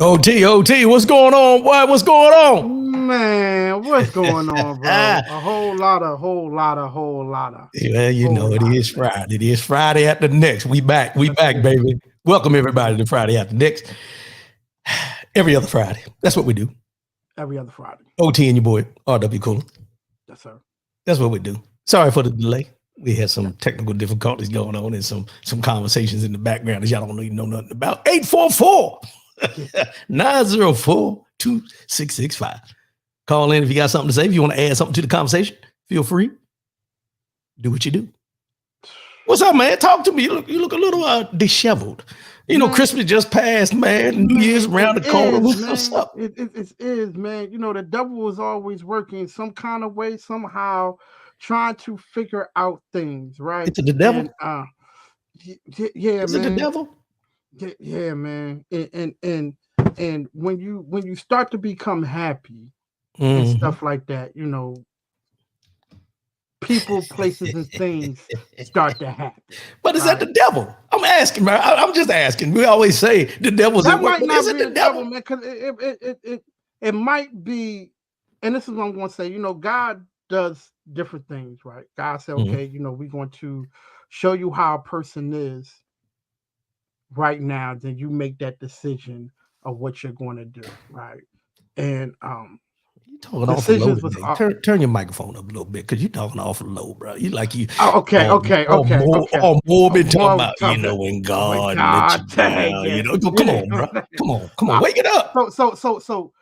OT, what's going on? What's going on? Man, what's going on, bro? A whole lot of. Well, you know, it is Friday. It is Friday after next. We back, baby. Welcome everybody to Friday after next. Every other Friday. That's what we do. Every other Friday. OT and your boy, R.W Coolins. Yes, sir. That's what we do. Sorry for the delay. We had some technical difficulties going on and some conversations in the background that y'all don't even know nothing about. 844-904-2665. Call in if you got something to say. If you want to add something to the conversation, feel free. Do what you do. What's up, man? Talk to me. You look a little disheveled. You know, Christmas just passed, man. New Year's around the corner. What's up? It is, man. You know, the devil is always working some kind of way, somehow, trying to figure out things, right? It's the devil. And, is man. It the devil? Yeah, man. And when you start to become happy and stuff like that, you know, people, places, and things start to happen. But is that the devil? I'm asking, man. I'm just asking. We always say the devil's at work. Is it the devil, man? Because it might be, and this is what I'm going to say. You know, God does different things, right? God said, okay, you know, we're going to show you how a person is right now. Then you make that decision of what you're going to do, right? And you talking awful low today. Turn your microphone up a little bit because you're talking awful low, bro. You like you. Okay. All morbid talking about, you know, when God let you down. You know, come on, bro. Come on, wake it up. So.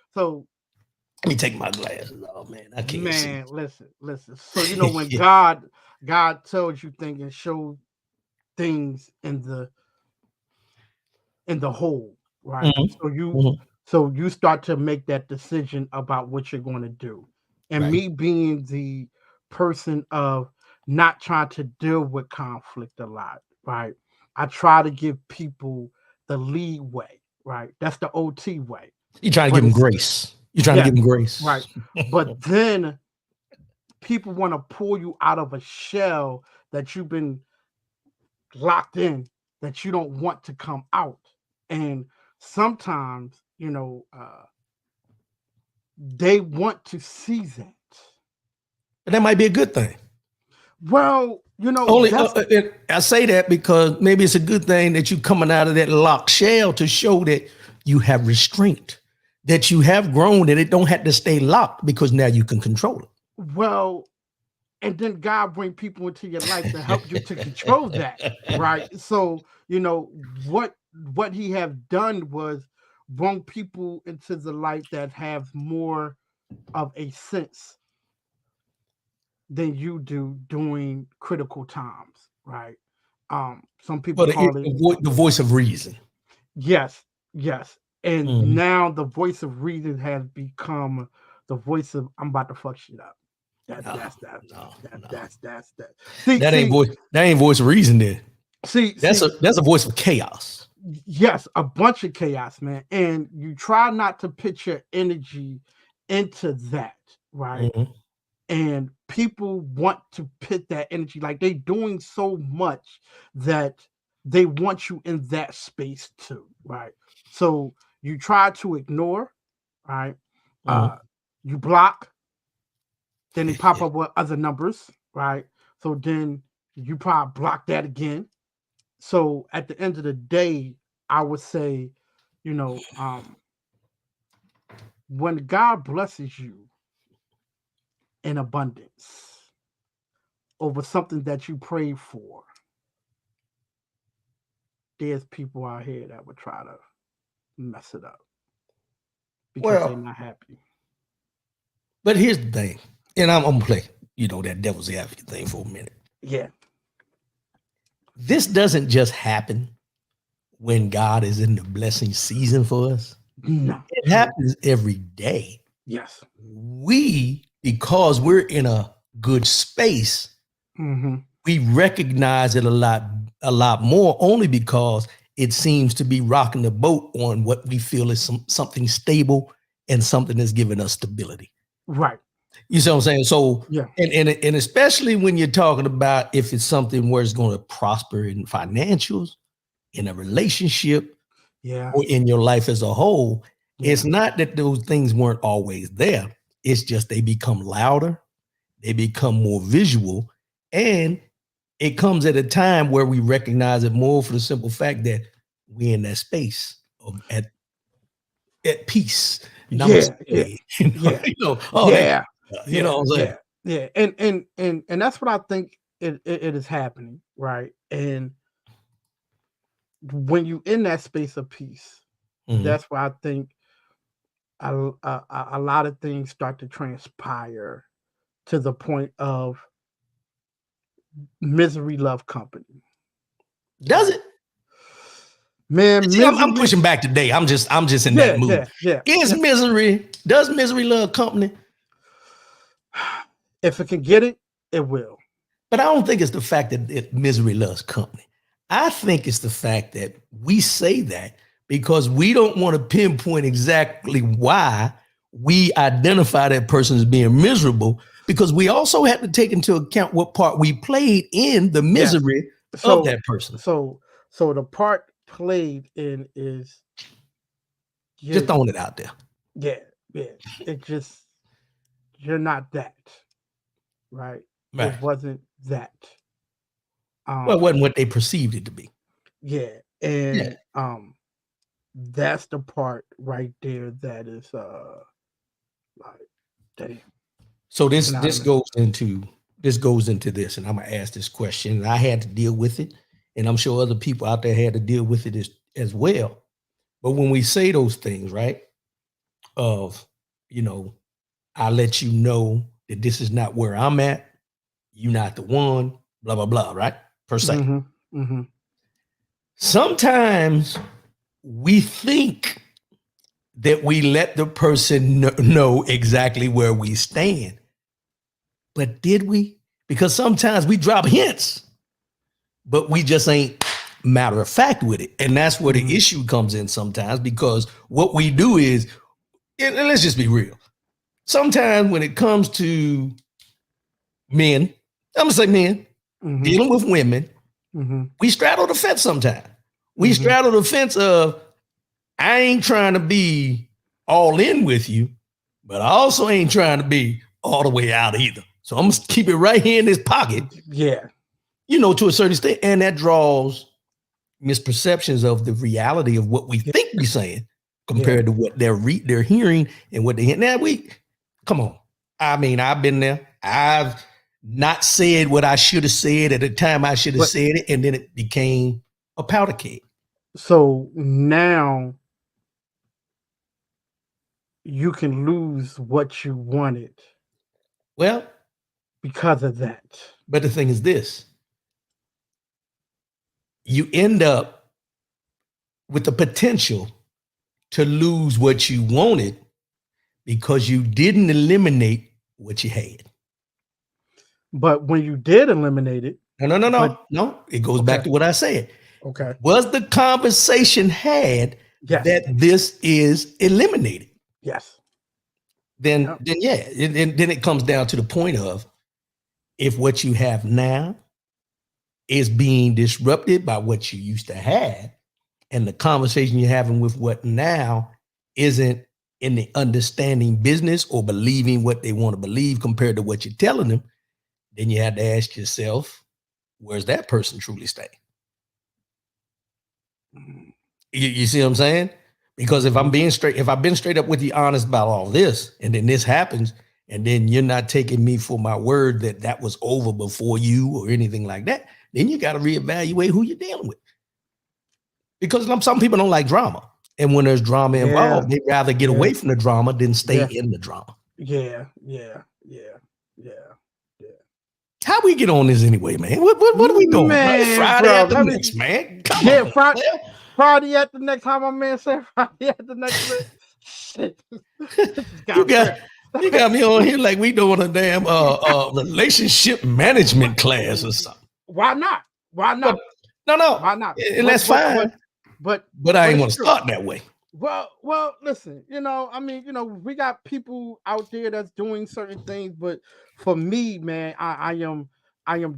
Let me take my glasses off, man. I can't see. Man, listen. So you know when God tells you things and shows things in the whole, right? So you start to make that decision about what you're going to do. And me being the person of not trying to deal with conflict a lot, right? I try to give people the leeway, right? That's the OT way. You're trying to give them grace. You're trying to give them grace. Right. But then people want to pull you out of a shell that you've been locked in, that you don't want to come out. And sometimes, you know, they want to see that. And that might be a good thing. Well, you know, I say that because maybe it's a good thing that you're coming out of that locked shell to show that you have restraint, that you have grown, and it don't have to stay locked because now you can control it. Well, and then God bring people into your life to help you to control that, right? So, you know, what he have done was bring people into the light that have more of a sense than you do during critical times, right? Some people call it the voice of reason. Yes. And now the voice of reason has become the voice of I'm about to fuck shit up. That's that. See, that ain't voice of reason there. That's a voice of chaos. Yes, a bunch of chaos, man. And you try not to put your energy into that, right? And people want to put that energy, like they're doing so much that they want you in that space too, right? So you try to ignore, right? You block, then they pop up with other numbers, right? So then you probably block that again. So at the end of the day, I would say, you know, when God blesses you in abundance over something that you prayed for, there's people out here that would try to mess it up because they're not happy. But here's the thing, and I'm gonna play, you know, that devil's advocate thing for a minute. Yeah. This doesn't just happen when God is in the blessing season for us. No. It happens every day. Yes. Because we're in a good space, we recognize it a lot more, only because it seems to be rocking the boat on what we feel is something stable and something that's giving us stability. Right. You see what I'm saying? So, yeah. And especially when you're talking about if it's something where it's going to prosper in financials, in a relationship, Yeah. or in your life as a whole, it's not that those things weren't always there. It's just they become louder, they become more visual, and it comes at a time where we recognize it more for the simple fact that we're in that space of at peace. Yeah. Yeah. Namaste. Yeah. Oh, that Yeah. you know Yeah. what I'm saying? Yeah. Yeah. And that's what I think it is happening, right? And when you in that space of peace, Mhm. that's why I think a lot of things start to transpire to the point of misery love company. Does Right. it? Man, See, I'm misery. pushing back today. I'm just in that Yeah, mood. yeah, yeah, Is yeah. misery, does misery love company? If it can get it, it will. But I don't think it's the fact that misery loves company. I think it's the fact that we say that because we don't want to pinpoint exactly why we identify that person as being miserable, because we also have to take into account what part we played in the Yes. misery of So that person. so so the part played in is Just you throwing it out there. yeah, yeah. It just you're not that, right? It Right. wasn't that. Well, it Um wasn't what they perceived it to be. yeah, Yeah. and that's the part right there that is like damn, So you know what I mean? this goes into this, and I'm gonna ask this question. And I had to deal with it, and I'm sure other people out there had to deal with it as well. But when we say those things, right? Of, you know, I let you know that this is not where I'm at, you're not the one, blah, blah, blah, right? Per se. Mm-hmm. Mm-hmm. Sometimes we think that we let the person know exactly where we stand. But did we? Because sometimes we drop hints, but we just ain't matter of fact with it. And that's where the Mm-hmm. issue comes in sometimes, because what we do is, and let's just be real. Sometimes when it comes to men, I'm gonna say men, Mm-hmm. dealing with women, Mm-hmm. we straddle the fence sometimes. We Mm-hmm. straddle the fence of, I ain't trying to be all in with you, but I also ain't trying to be all the way out either. So I'm gonna keep it right here in this pocket, Yeah. to a certain extent. And that draws misperceptions of the reality of what we Yeah. think we're saying Yeah. compared to what they're hearing and what they hear. Now come on. I mean, I've been there. I've not said what I should have said at the time I should have But said it, and then it became a powder keg. so now you can lose what you wanted Well, because of that. but the thing is this: you end up with the potential to lose what you wanted because you didn't eliminate what you had. But when you did eliminate it, No, no, no, but no, no. It goes okay, back to what I said. okay, Was the conversation had yes, that this is eliminated? yes, Then, yep. then yeah, then it comes down to the point of, if what you have now is being disrupted by what you used to have, and the conversation you're having with what now isn't in the understanding business or believing what they want to believe compared to what you're telling them, then you have to ask yourself, where's that person truly staying? Mm, You see what I'm saying? Because if mhm. if I've been straight up with you, honest about all this, and then this happens, and then you're not taking me for my word that that was over before you or anything like that, then you got to reevaluate who you're dealing with. Because some people don't like drama, and when there's drama Yeah, involved, they rather get yeah, away from the drama than stay yeah, in the drama. yeah, yeah, yeah, yeah, yeah. How we get on this anyway, man? What are we doing, bro? It's Man, Friday bro, after let me next, man. Come yeah, on, man. Friday at the next time my man said Friday at the next man. Shit. This has You got got real. you got me on here like we doing a damn relationship management class or something. Why not? Why But not? no, Why not? and that's fine. But But I but ain't it's want to true. start that way. Well, listen, I mean, we got people out there that's doing certain things, but for me, man, I am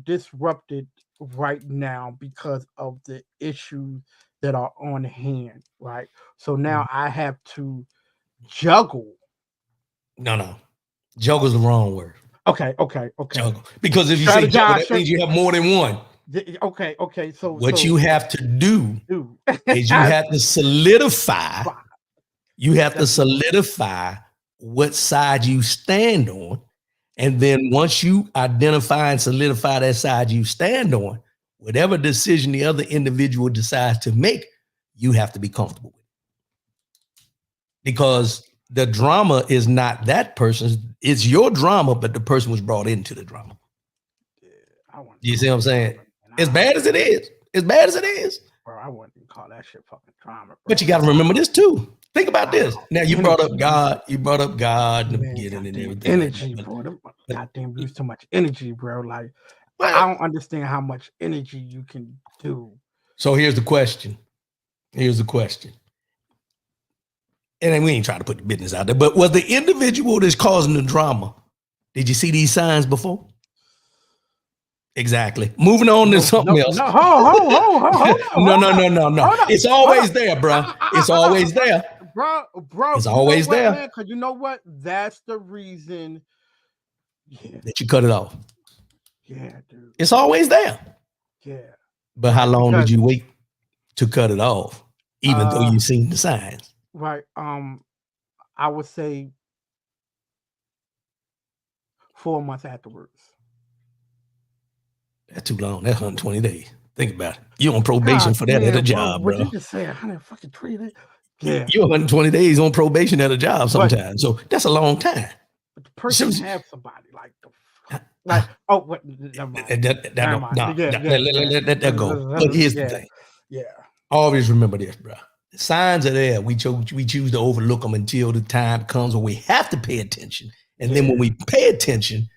disrupted right now because of the issues that are on hand, right? So now I have to juggle. No. Juggle's the wrong word. Okay. Juggle. Because if you say juggle, that means you have more than one. Okay. So what you have to do is you have to solidify. You have to solidify what side you stand on. And then once you identify and solidify that side you stand on, whatever decision the other individual decides to make, you have to be comfortable with. Because the drama is not that person's, it's your drama, but the person was brought into the drama. You see what I'm saying? As bad as it is. Bro, I wouldn't even call that shit fucking drama. Bro. But you got to remember this too. Think about this. Now you brought up God. You brought up God in the beginning and everything. Energy, bro. Goddamn, use too much energy, bro. Like, I don't understand how much energy you can do. So here's the question. And we ain't trying to put the business out there, but was the individual that's causing the drama, did you see these signs before? Exactly. Moving on to something else. No, hold on. No. It's always there, bro. It's always there. Bro. It's always there. Because you know what? That's the reason that you cut it off. Yeah, dude. It's always there. Yeah. But how long did you wait to cut it off, even though you've seen the signs? Right. I would say 4 months afterwards. That's too long. That's 120 days. Think about it. You're on probation for that at a job, bro. What you just say 120 days? Yeah. You're 120 days on probation at a job sometimes. So that's a long time. But the person have somebody never mind. Let that go. But here's the thing. Yeah. Always remember this, bro. The signs are there. We choose to overlook them until the time comes when we have to pay attention. And then when we pay attention,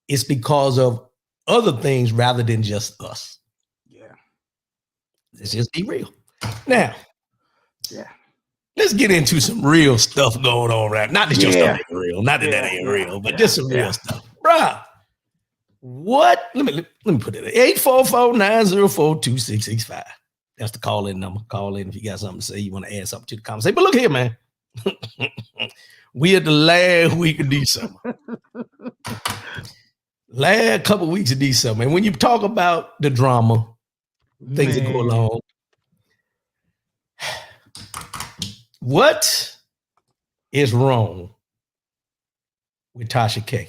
it's because of other things rather than just us. Yeah. Let's just be real. Now, let's get into some real stuff going on right now. Not that your stuff ain't real, not that that ain't real, but just some real stuff. Bruh, what? Let me put it at 844-904-2665. That's the call-in number. Call in if you got something to say, you want to add something to the conversation. But look here, man. We at the last week of December. Last couple of weeks of December. And when you talk about the drama, things that go along, what is wrong with Tasha K?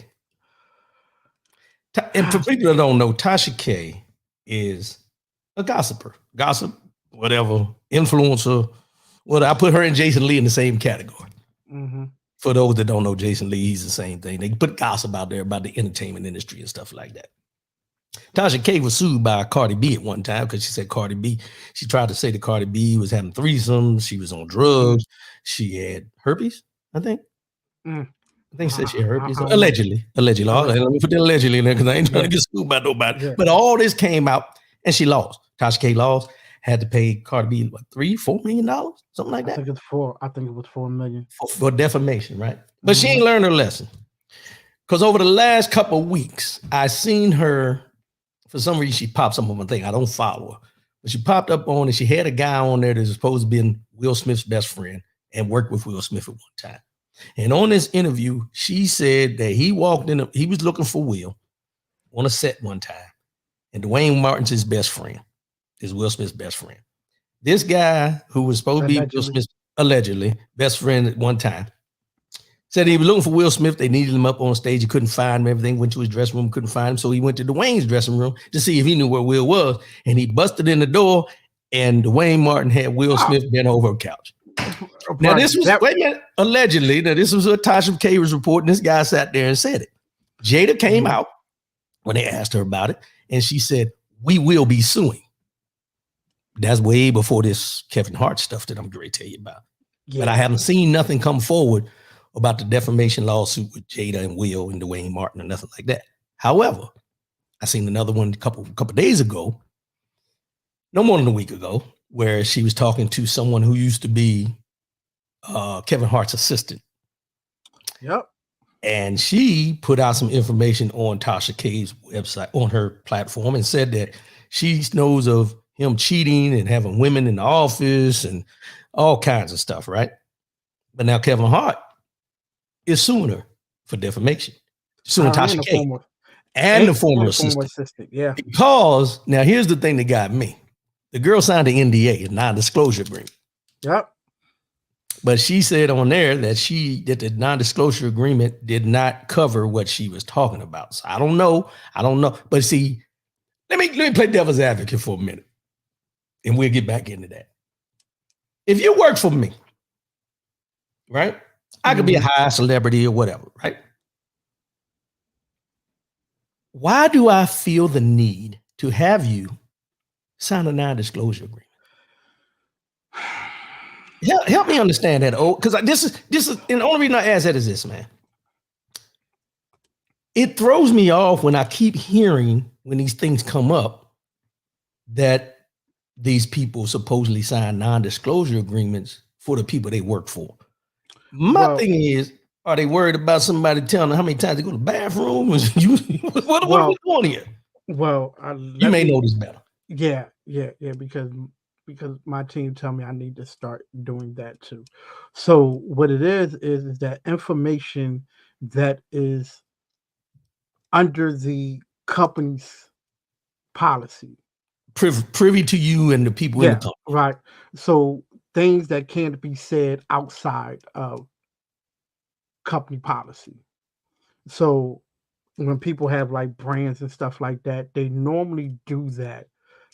And for people that don't know, Tasha K is a gossiper, whatever, influencer. Well, I put her and Jason Lee in the same category. Mm-hmm. For those that don't know Jason Lee, he's the same thing. They put gossip out there about the entertainment industry and stuff like that. Tasha K was sued by Cardi B at one time because she said she tried to say that Cardi B was having threesomes. She was on drugs. She had herpes, I think. I think she said she had herpes. Allegedly. Let me put that allegedly in there because I ain't trying to get sued by nobody. Yeah. But all this came out and she lost. Tasha K lost. Had to pay Cardi B what, $3-4 million, something like that. I think it was $4 million for defamation, right? But she ain't learned her lesson because over the last couple of weeks, I seen her. For some reason, she pops up on my thing. I don't follow her, but she popped up on and she had a guy on there that's supposed to be Will Smith's best friend and worked with Will Smith at one time. And on this interview, she said that he walked in. He was looking for Will on a set one time, and Dwayne Martin's his best friend. Is Will Smith's best friend. This guy who was supposed to be Will Smith's allegedly best friend at one time said he was looking for Will Smith. They needed him up on stage. He couldn't find him. Everything went to his dressing room, couldn't find him. So he went to Dwayne's dressing room to see if he knew where Will was. And he busted in the door and Dwayne Martin had Will Smith bent over a couch. Now this was, wait a minute, allegedly, now this was what Tasha K was reporting. This guy sat there and said it. Jada came out when they asked her about it. And she said, we will be suing. That's way before this Kevin Hart stuff that I'm going to tell you about. Yeah. But I haven't seen nothing come forward about the defamation lawsuit with Jada and Will and Dwayne Martin or nothing like that. However, I seen another one a couple days ago, no more than a week ago, where she was talking to someone who used to be Kevin Hart's assistant. Yep. And she put out some information on Tasha K's website, on her platform, and said that she knows of him cheating and having women in the office and all kinds of stuff, right? But now Kevin Hart is suing her for defamation, suing Tasha K and the former assistant. Yeah. Because now here's the thing that got me. The girl signed an NDA, a non-disclosure agreement. Yep. But she said on there that the non-disclosure agreement did not cover what she was talking about. So I don't know. But see, let me play devil's advocate for a minute, and we'll get back into that. If you work for me, right? I could be a high celebrity or whatever, right? Why do I feel the need to have you sign a non-disclosure agreement? Help me understand that, because this is, and the only reason I ask that is this, man. It throws me off when I keep hearing when these things come up that these people supposedly sign non-disclosure agreements for the people they work for. My thing is, are they worried about somebody telling them how many times they go to the bathroom? What are we doing here? Well, you may know this better. Yeah, because my team tell me I need to start doing that too. So what it is that information that is under the company's policy, privy to you and the people in the company, right? So things that can't be said outside of company policy. So when people have like brands and stuff like that, they normally do that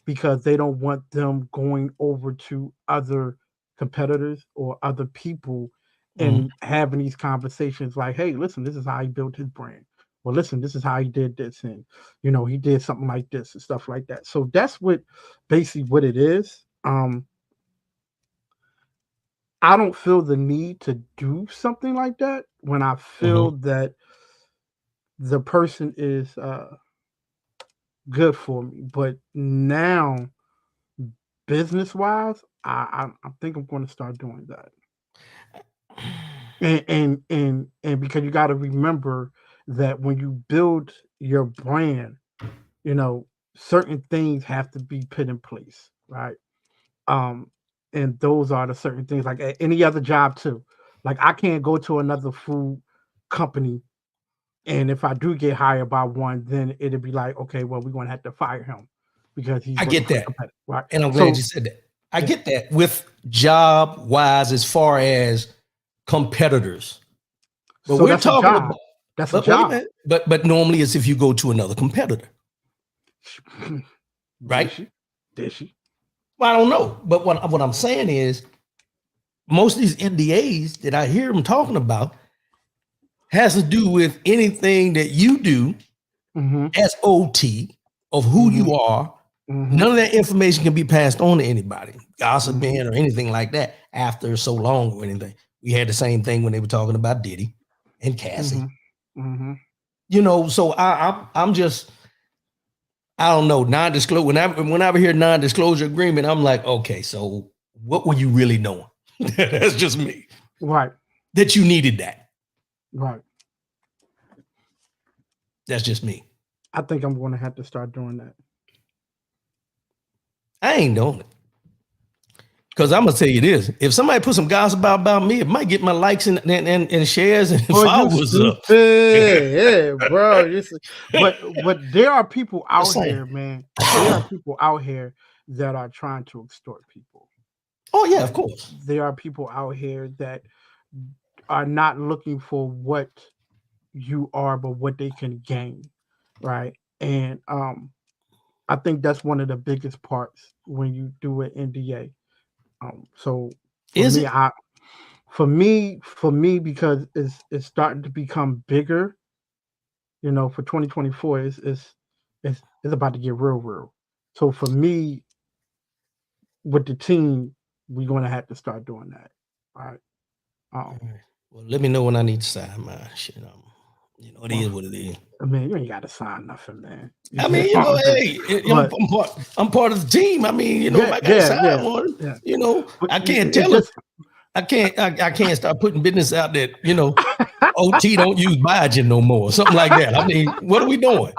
because they don't want them going over to other competitors or other people and having these conversations like, hey, listen, this is how he built his brand. Well, listen, this is how he did this. And, he did something like this and stuff like that. So that's basically what it is. I don't feel the need to do something like that when I feel that the person is good for me. But now, business-wise, I think I'm going to start doing that. And because you got to remember that when you build your brand, certain things have to be put in place, right? And those are the certain things, like at any other job too. Like I can't go to another food company, and if I do get hired by one, then it'll be like, okay, well, we're going to have to fire him because he's. I get that, right? And I'm glad you said that. I get that with job wise, as far as competitors. But so we're talking about that's a job. But normally it's if you go to another competitor, right? Did she? Well, I don't know, but what I'm saying is, most of these NDAs that I hear them talking about has to do with anything that you do as OT of who you are. None of that information can be passed on to anybody, gossiping or anything like that after so long or anything. We had the same thing when they were talking about Diddy and Cassie. So I'm just, I don't know, non-disclosure. Whenever I hear non-disclosure agreement, I'm like, okay, so what were you really doing? That's just me. Right. That you needed that. Right. That's just me. I think I'm going to have to start doing that. I ain't doing it. Because I'm going to tell you this. If somebody put some gossip about me, it might get my likes and shares and followers up. Yeah, bro. But there are people out here, man. There are people out here that are trying to extort people. Oh, yeah, of course. There are people out here that are not looking for what you are, but what they can gain, right? And I think that's one of the biggest parts when you do an NDA. So for me, because it's starting to become bigger, for 2024, it's about to get real. So for me, with the team, we're going to have to start doing that. All right. Well, let me know when I need to sign my shit. It is what it is. I mean, you ain't got to sign nothing, man. I mean, hey, I'm part of the team. I mean, I got to sign one. Yeah. I can't tell it. I can't start putting business out that, OT don't use Biogen no more, something like that. I mean, what are we doing?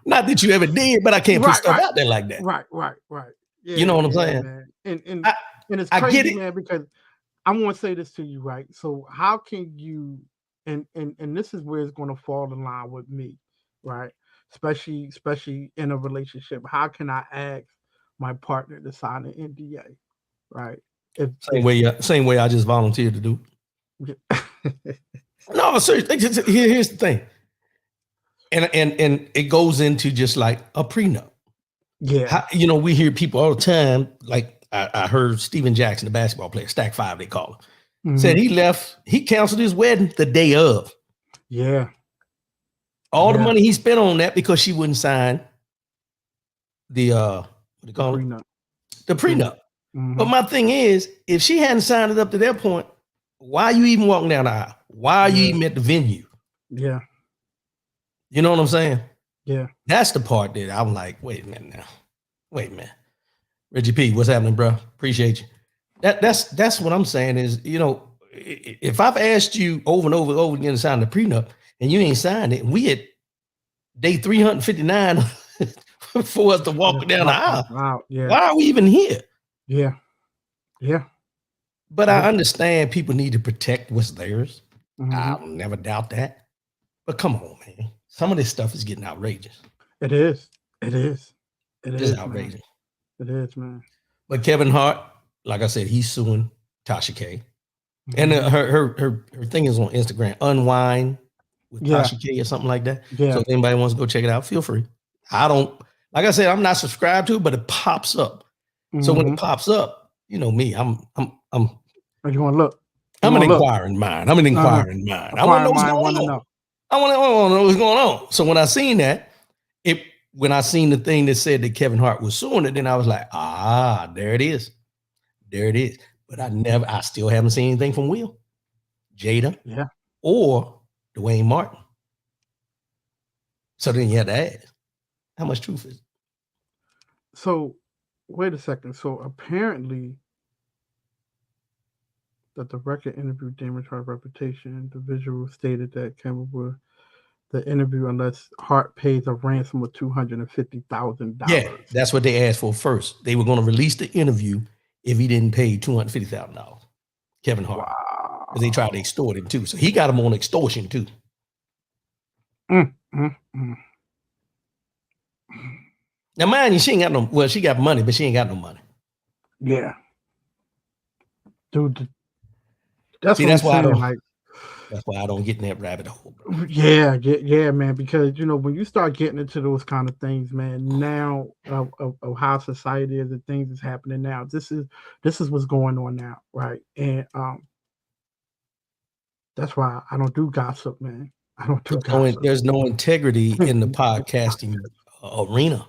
Not that you ever did, but I can't put stuff out there like that. Right. Yeah, you know what I'm saying? Man. And it's crazy, man, because I want to say this to you, right? So how can you, and this is where it's going to fall in line with me, right? Especially in a relationship. How can I ask my partner to sign an NDA, right? Same way I just volunteered to do. No, seriously. Here's the thing, and it goes into just like a prenup. Yeah, we hear people all the time. Like I heard Steven Jackson, the basketball player, Stack 5, they call him, said he left. He canceled his wedding the day of. Yeah, all the money he spent on that because she wouldn't sign the what do you call it? The prenup. Mm-hmm. But my thing is, if she hadn't signed it up to that point, why are you even walking down the aisle? Why are you even at the venue? Yeah. You know what I'm saying? Yeah. That's the part that I'm like, wait a minute now. Wait a minute. Reggie P, what's happening, bro? Appreciate you. That's what I'm saying is, if I've asked you over and over again to sign the prenup and you ain't signed it, and we at day 359 for us to walk down the aisle. Wow. Yeah. Why are we even here? Yeah. Yeah. But I understand people need to protect what's theirs. Mm-hmm. I'll never doubt that. But come on, man. Some of this stuff is getting outrageous. It is. It is outrageous. Man. It is, man. But Kevin Hart, like I said, he's suing Tasha K. Mm-hmm. And her thing is on Instagram, Unwind with Tasha K or something like that. Yeah. So if anybody wants to go check it out, feel free. Like I said, I'm not subscribed to it, but it pops up. Mm-hmm. So when it pops up, you know me, I'm you want to look? I'm an inquiring mind. I want to know what's going on. I want to know what's going on. So when I seen that, when I seen the thing that said that Kevin Hart was suing it, then I was like, there it is. But I still haven't seen anything from Will, Jada, or Dwayne Martin. So then you had to ask, how much truth is it? So wait a second. So apparently that the record interviewed damaged Hart's reputation. The visual stated that Campbell would the interview unless Hart pays a ransom of $250,000. Yeah, that's what they asked for first. They were going to release the interview if he didn't pay $250,000. Kevin Hart. Wow. Because they tried to extort him too. So he got him on extortion too. Now, mind you, she ain't got no, well, she got money, but she ain't got no money. Yeah. Dude, that's why I don't get in that rabbit hole. Bro. Yeah, man. Because when you start getting into those kind of things, man, now of how society is and things is happening now. This is what's going on now, right? And that's why I don't do gossip, man. I don't do gossip. There's no integrity in the podcasting arena.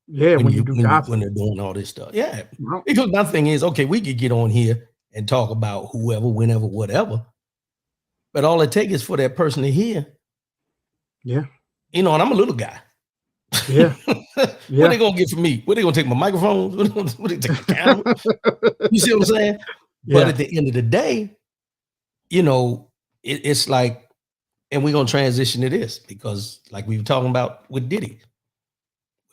Yeah, when you do gossip, when they're doing all this stuff. Yeah, because my thing is, okay, we could get on here and talk about whoever, whenever, whatever. But all it takes is for that person to hear. Yeah. And I'm a little guy. Yeah. What they going to get from me? What they going to take my microphones? What they take the camera? You see what I'm saying? Yeah. But at the end of the day, it's like, and we're going to transition to this because like we were talking about with Diddy,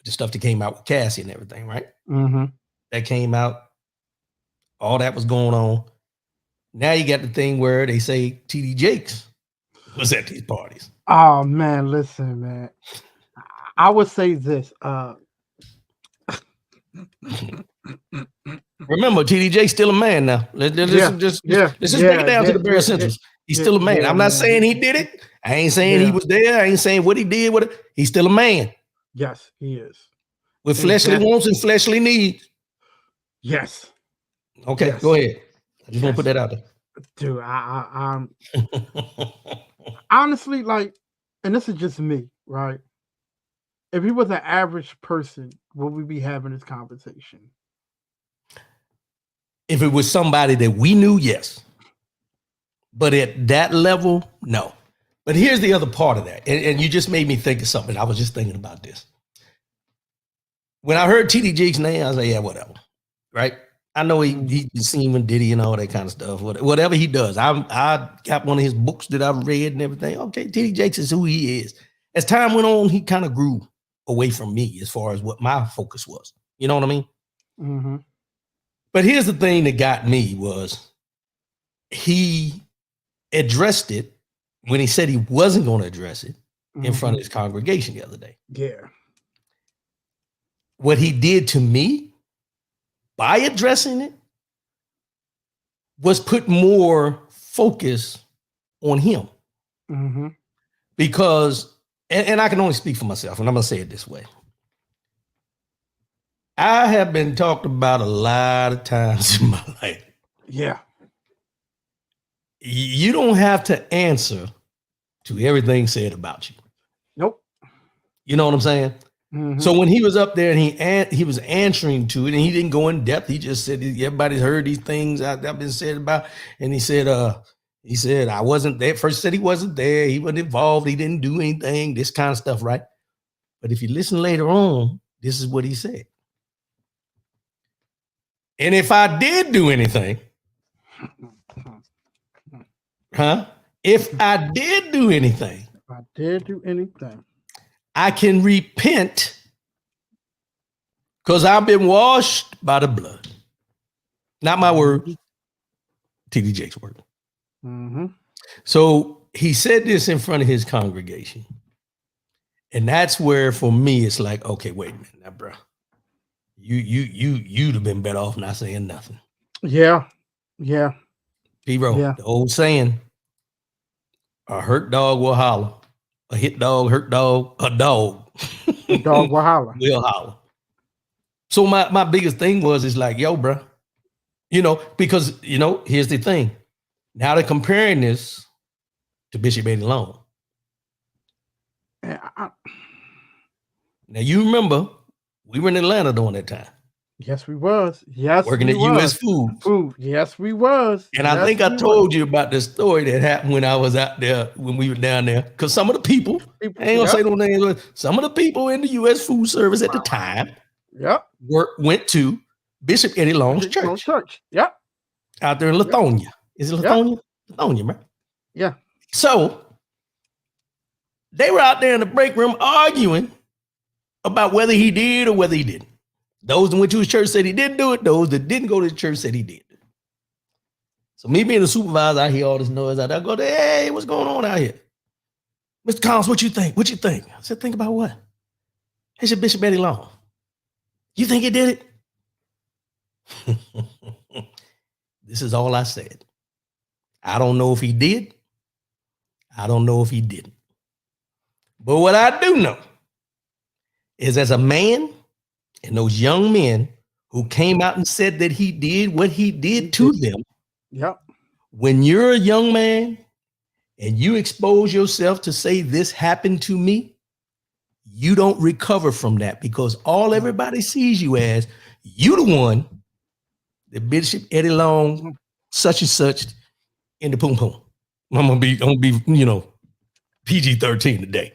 the stuff that came out with Cassie and everything, right? Mm-hmm. That came out. All that was going on. Now you got the thing where they say TD Jakes was at these parties. Oh man, listen, man. I would say this. Remember, TD Jakes still a man now. Let's just break it down to the bare essentials. He's still a man. I'm not saying he did it. I ain't saying he was there. I ain't saying what he did with it. He's still a man. Yes, he is. With fleshly wants and fleshly needs. Yes. Okay, go ahead. I just want to put that out there. Dude, I'm honestly like, and this is just me, right? If he was an average person, would we be having this conversation? If it was somebody that we knew, yes. But at that level, no. But here's the other part of that. And you just made me think of something. I was just thinking about this. When I heard TD Jakes' name, I was like, yeah, whatever. Right? I know he seen with Diddy and all that kind of stuff. Whatever he does, I got one of his books that I've read and everything. Okay, TD Jakes is who he is. As time went on, he kind of grew away from me as far as what my focus was. You know what I mean? Mm-hmm. But here's the thing that got me was he addressed it when he said he wasn't going to address it in front of his congregation the other day. Yeah. What he did to me by addressing it was put more focus on him. Mm-hmm. Because, and I can only speak for myself, and I'm going to say it this way. I have been talked about a lot of times in my life. Yeah. You don't have to answer to everything said about you. Nope. You know what I'm saying? Mm-hmm. So when he was up there and he was answering to it, and he didn't go in depth, he just said everybody's heard these things I've been said about, and he said I wasn't there. First said he wasn't there, he wasn't involved, he didn't do anything, this kind of stuff, right? But if you listen later on, this is what he said. And if I did do anything, if I did do anything, I can repent because I've been washed by the blood. Not my word, TD Jakes' word. Mm-hmm. So he said this in front of his congregation. And that's where, for me, it's like, okay, wait a minute now, bro. You'd have been better off not saying nothing. Yeah. Yeah. P-Bro, the old saying, a hurt dog will holler. A hit dog, hurt dog, a dog. A dog will holler. Will holler. So my biggest thing was like, yo, bro, because, here's the thing. Now they're comparing this to Bishop Eddie Long. Now, you remember, we were in Atlanta during that time. Yes, we was. Yes, working at US Food. Yes, we was. And I think I told you about the story that happened when I was out there, when we were down there. Because some of the people, I ain't going to say no names, but some of the people in the US Food Service at the time went to Bishop Eddie Long's church. Yep. Out there in Lithonia. Is it Lithonia? Lithonia, man. Yeah. So they were out there in the break room arguing about whether he did or whether he didn't. Those that went to his church said he didn't do it. Those that didn't go to the church said he did. So me being the supervisor, I hear all this noise out there. I go, hey, what's going on out here? Mr. Collins, what you think? What you think? I said, think about what? It's your Bishop Eddie Long. You think he did it? This is all I said. I don't know if he did. I don't know if he didn't. But what I do know is, as a man, and those young men who came out and said that he did what he did to them. Yep. When you're a young man and you expose yourself to say this happened to me, you don't recover from that, because all everybody sees you as, you the one, the Bishop Eddie Long, such and such, in the poom poom. I'm gonna be, PG-13 today.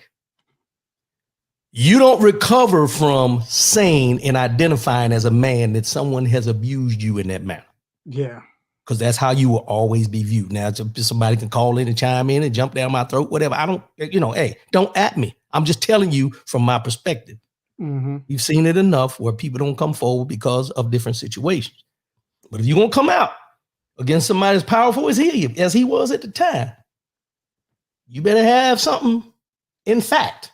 You don't recover from saying and identifying as a man that someone has abused you in that manner. Yeah. Because that's how you will always be viewed. Now, somebody can call in and chime in and jump down my throat, whatever. I don't, hey, don't at me. I'm just telling you from my perspective. Mm-hmm. You've seen it enough where people don't come forward because of different situations. But if you're going to come out against somebody as powerful as he was at the time, you better have something in fact.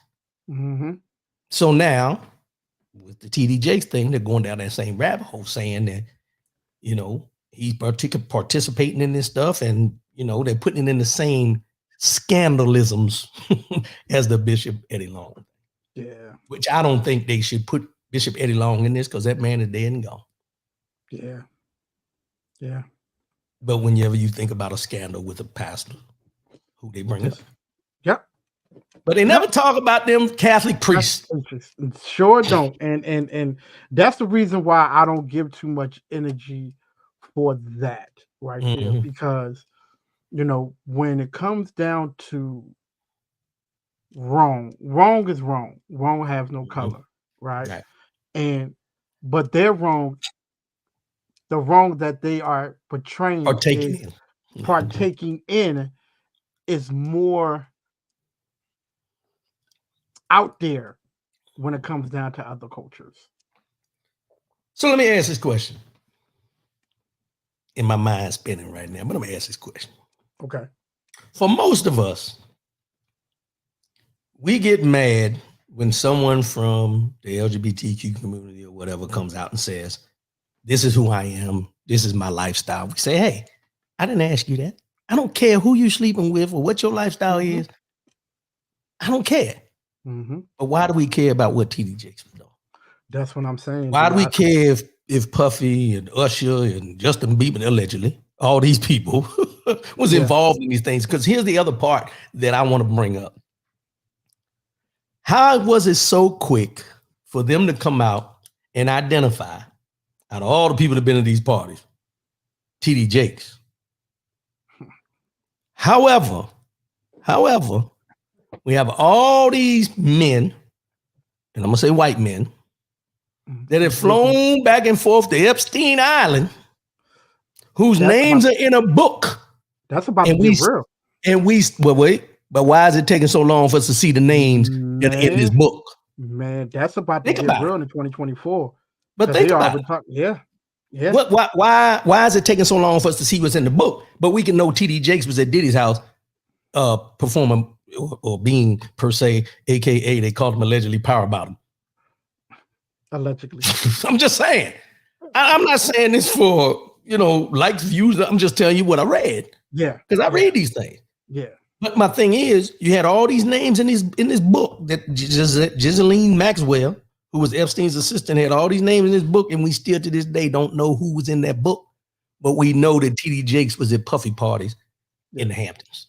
Mm-hmm. So now, with the TD Jakes thing, they're going down that same rabbit hole, saying that, he's participating in this stuff, and, they're putting it in the same scandalisms as the Bishop Eddie Long. Yeah. Which I don't think they should put Bishop Eddie Long in this, because that man is dead and gone. Yeah. Yeah. But whenever you think about a scandal with a pastor, who they bring up. Yep. But they never talk about them Catholic priests. Sure don't. And that's the reason why I don't give too much energy for that right there. Because, when it comes down to wrong is wrong. Wrong has no color. Right? But they're wrong the wrong that they are portraying partaking in is more out there when it comes down to other cultures. So let me ask this question. In my mind spinning right now, but let me ask this question. Okay. For most of us, we get mad when someone from the LGBTQ community or whatever comes out and says, this is who I am. This is my lifestyle. We say, hey, I didn't ask you that. I don't care who you're sleeping with or what your lifestyle is. I don't care. But why do we care about what TD Jakes was doing? That's what I'm saying. Why do we care if Puffy and Usher and Justin Bieber, allegedly, all these people was involved in these things? Because here's the other part that I want to bring up. How was it so quick for them to come out and identify, out of all the people that have been at these parties, TD Jakes? However, we have all these men, and I'm gonna say white men, that have flown back and forth to Epstein Island, whose names are in a book. That's about to get real. And but why is it taking so long for us to see the names in this book? Man, that's about to get real in 2024. But think about it. Yeah. Why is it taking so long for us to see what's in the book? But we can know TD Jakes was at Diddy's house performing or being, per se, AKA they called him allegedly power bottom. Allegedly. I'm just saying. I'm not saying this for, likes, views. I'm just telling you what I read. Yeah. Because I read these things. Yeah. But my thing is, you had all these names in this book that Ghislaine Maxwell, who was Epstein's assistant, had all these names in this book, and we still to this day don't know who was in that book. But we know that TD Jakes was at Puffy parties in the Hamptons.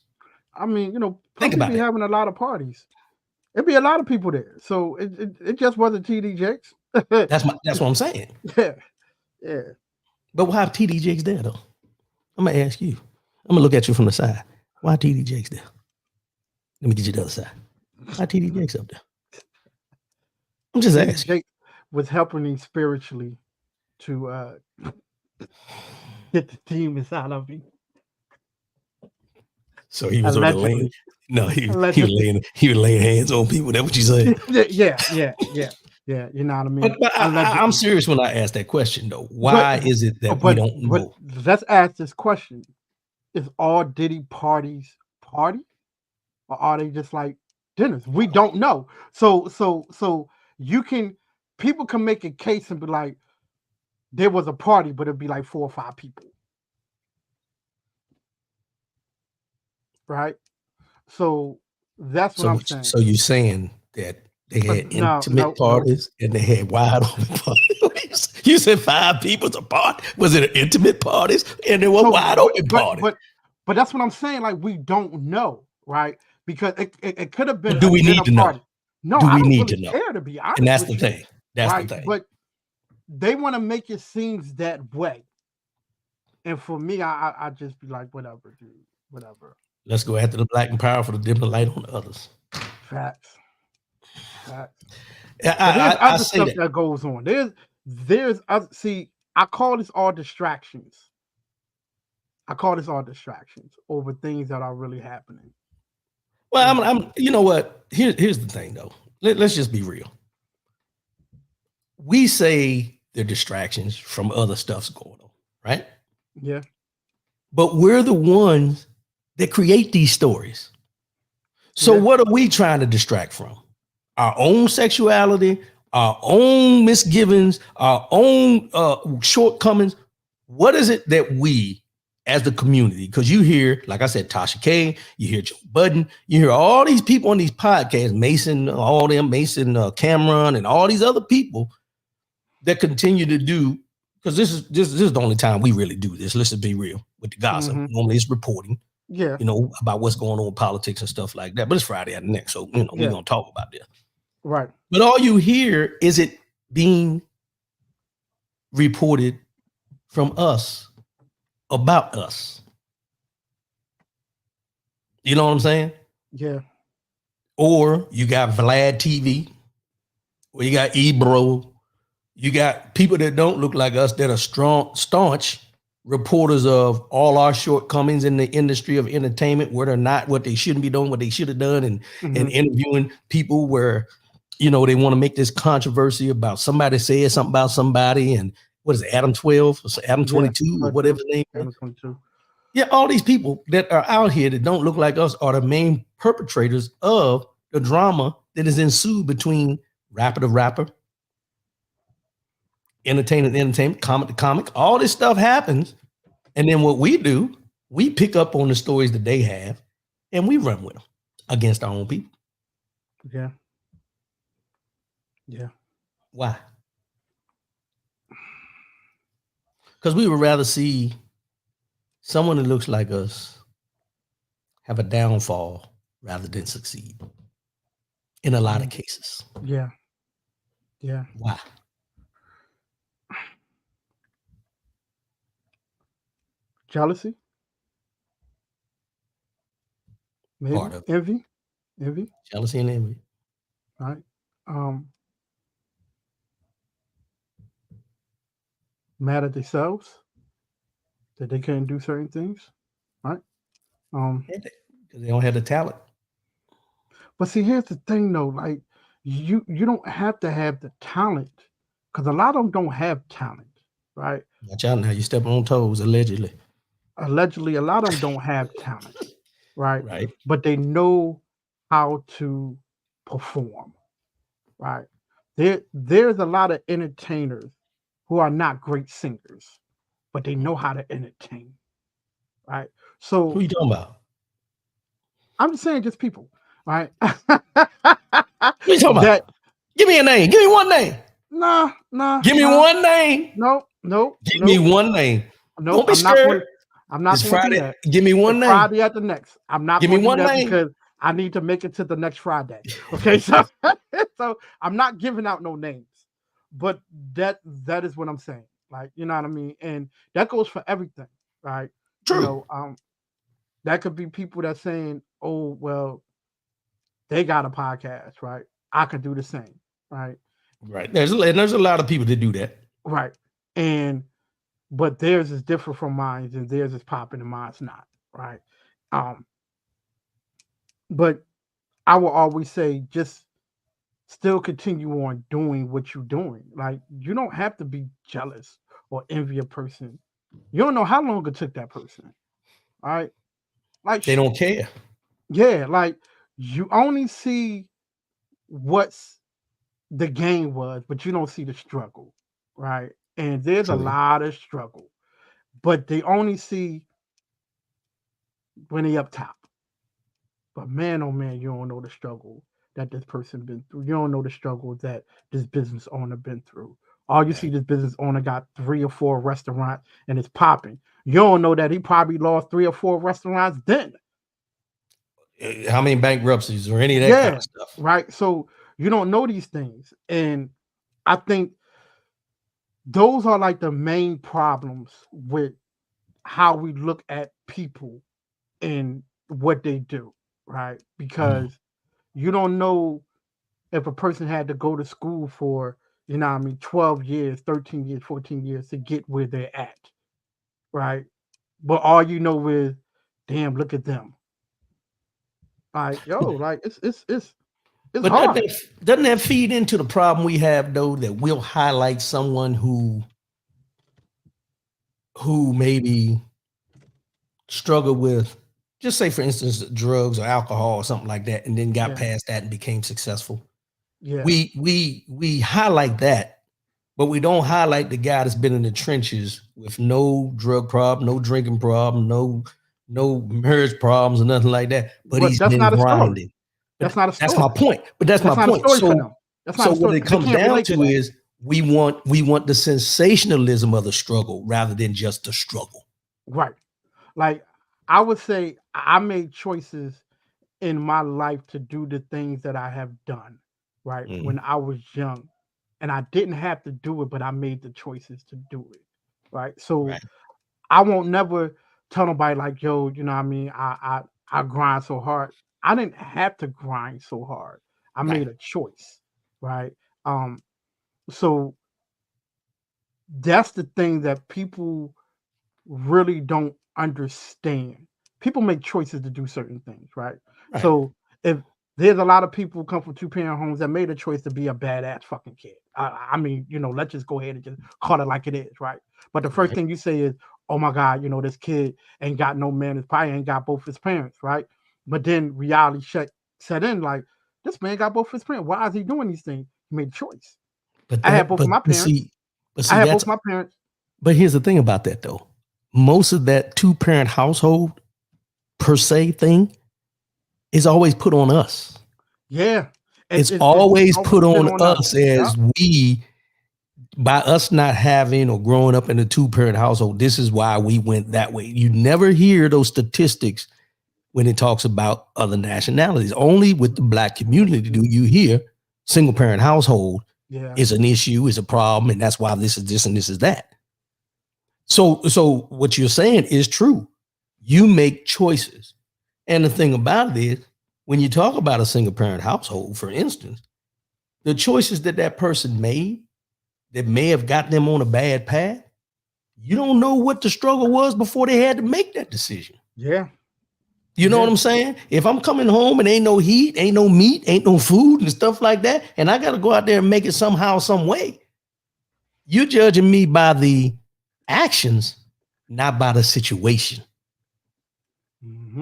I mean, Puffy be having a lot of parties. It'd be a lot of people there. So it just wasn't TD Jakes. That's what I'm saying. Yeah. But why TD Jakes there though? I'm gonna ask you. I'm gonna look at you from the side. Why TD Jakes there? Let me get you the other side. Why TD Jakes up there? I'm just asking. Jake was helping me spiritually to get the demons out of me. So he was laying. No, he was laying hands on people. That's what you say. Yeah. You know what I mean? But I'm serious when I ask that question though. Why is it that we don't know? Let's ask this question: is all Diddy parties party, or are they just like dinners? We don't know. So people can make a case and be like, there was a party, but it'd be like 4 or 5 people. Right? So that's what I'm saying. So you're saying that they had intimate parties and they had wide open parties? You said 5 people's apart. Was it an intimate parties and there were wide open parties? But that's what I'm saying. Like, we don't know, right? Because it could have been. But do we need to know? No, do we I don't need really to know? care, to be honest. And that's the thing. That's the thing. But they want to make it seem that way. And for me, I just be like, whatever, dude. Whatever. Let's go after the black and powerful to dim the light on the others. Facts. There's other stuff that goes on. There's see, I call this all distractions. Over things that are really happening. Well, I'm you know what? Here's the thing though. Let's just be real. We say they're distractions from other stuff's going on, right? Yeah. But we're the ones that create these stories. So what are we trying to distract from? Our own sexuality, our own misgivings, our own shortcomings. What is it that we, as the community, because you hear, like I said, Tasha K, you hear Joe Budden, you hear all these people on these podcasts, Mason, Cameron, and all these other people that continue to do, because this is the only time we really do this. Let's just be real with the gossip. Normally it's reporting, about what's going on in politics and stuff like that. But it's Friday at the next, so we're gonna talk about this. Right. But all you hear is it being reported from us about us. You know what I'm saying? Yeah. Or you got Vlad TV, or you got Ebro, You got people that don't look like us that are staunch reporters of all our shortcomings in the industry of entertainment, where they're not what they shouldn't be doing, what they should have done, and interviewing people where, you know, they want to make this controversy about somebody said something about somebody, and what is it, Adam 12 or Adam 22 or whatever the name is. Adam 22. Yeah, all these people that are out here that don't look like us are the main perpetrators of the drama that is ensued between rapper to rapper, entertainment to entertainment, comic to comic. All this stuff happens. And then what we do, we pick up on the stories that they have and we run with them against our own people. Yeah. Yeah. Why? Because we would rather see someone that looks like us have a downfall rather than succeed in a lot of cases. Yeah. Yeah. Why? Jealousy. Maybe. Part of it. Envy. Jealousy and envy. Right. Mad at themselves that they couldn't do certain things. Right. Because they don't have the talent. But see, here's the thing though, like you don't have to have the talent, because a lot of them don't have talent, right? Watch out now, you stepping on toes, allegedly. Allegedly, a lot of them don't have talent, right? Right. But they know how to perform, right? There's a lot of entertainers who are not great singers, but they know how to entertain, right? So who you talking about? I'm just saying, just people, right? What you talking about? Give me a name. Give me one name. Nah. Give me one name. No. Give me one name. No, don't be scared. I'm not it's going Friday. to do that. Give me one name. Friday at the next. I'm not going to do that name. because I need to make it to the next Friday. Okay, so I'm not giving out no names, but that is what I'm saying. Like, you know what I mean, and that goes for everything, right? True. You know, that could be people that saying, "Oh, well, they got a podcast, right? I could do the same, right?" Right. There's a lot of people that do that. Right, but theirs is different from mine, and theirs is popping and mine's not, right? But I will always say, just still continue on doing what you're doing. Like, you don't have to be jealous or envy a person. You don't know how long it took that person, all right? Like, they don't care. Yeah, like you only see what's the game was, but you don't see the struggle, right? And there's a lot of struggle, but they only see when they up top. But man, oh man, you don't know the struggle that this person been through. You don't know the struggle that this business owner been through. All you see, this business owner got 3 or 4 restaurants and it's popping. You don't know that he probably lost 3 or 4 restaurants then. How many bankruptcies or any of that kind of stuff. Right. So you don't know these things. And I think those are like the main problems with how we look at people and what they do, right? Because you don't know if a person had to go to school for, 12 years, 13 years, 14 years to get where they're at, right? But all you know is, damn, look at them. Like, yo, like it's but hard. Doesn't that feed into the problem we have though, that we'll highlight someone who maybe struggled with, just say for instance, drugs or alcohol or something like that, and then got past that and became successful. Yeah. We highlight that, but we don't highlight the guy that's been in the trenches with no drug problem, no drinking problem, no marriage problems or nothing like that. But he's been grinding. That's not a story. That's my point. But that's my point. So what it comes down to is we want the sensationalism of the struggle rather than just the struggle. Right. Like I would say I made choices in my life to do the things that I have done, right? When I was young. And I didn't have to do it, but I made the choices to do it. Right. So I won't never tell nobody like, yo, you know what I mean? I grind so hard. I didn't have to grind so hard. I made a choice. Right. So that's the thing that people really don't understand. People make choices to do certain things, right? So if there's a lot of people who come from 2-parent homes that made a choice to be a badass fucking kid. I mean, let's just go ahead and just call it like it is, right? But the first thing you say is, oh my God, this kid ain't got no man, his probably ain't got both his parents, right? But then reality set in, like, this man got both his parents. Why is he doing these things? He made a choice. I had both of my parents. I had both my parents. But here's the thing about that, though. Most of that 2-parent household per se thing is always put on us. Yeah. It's always put on us as we, by us not having or growing up in a 2-parent household, this is why we went that way. You never hear those statistics when it talks about other nationalities. Only with the Black community do you hear single parent household is an issue, is a problem, and that's why this is this and this is that. So what you're saying is true. You make choices. And the thing about it is, when you talk about a single parent household, for instance, the choices that person made that may have got them on a bad path, you don't know what the struggle was before they had to make that decision. Yeah. You know what I'm saying? If I'm coming home and ain't no heat, ain't no meat, ain't no food and stuff like that, and I got to go out there and make it somehow, some way, you're judging me by the actions, not by the situation.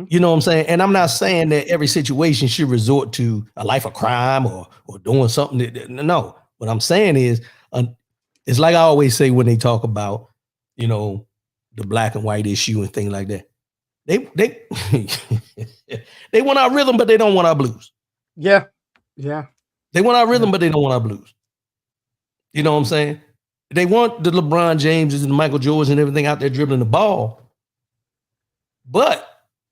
You know what I'm saying? And I'm not saying that every situation should resort to a life of crime or doing something. No, what I'm saying is, it's like I always say when they talk about, the black and white issue and things like that. They they want our rhythm, but they don't want our blues. Yeah. Yeah. They want our rhythm, but they don't want our blues. You know what I'm saying? They want the LeBron Jameses and the Michael Jordans and everything out there dribbling the ball, but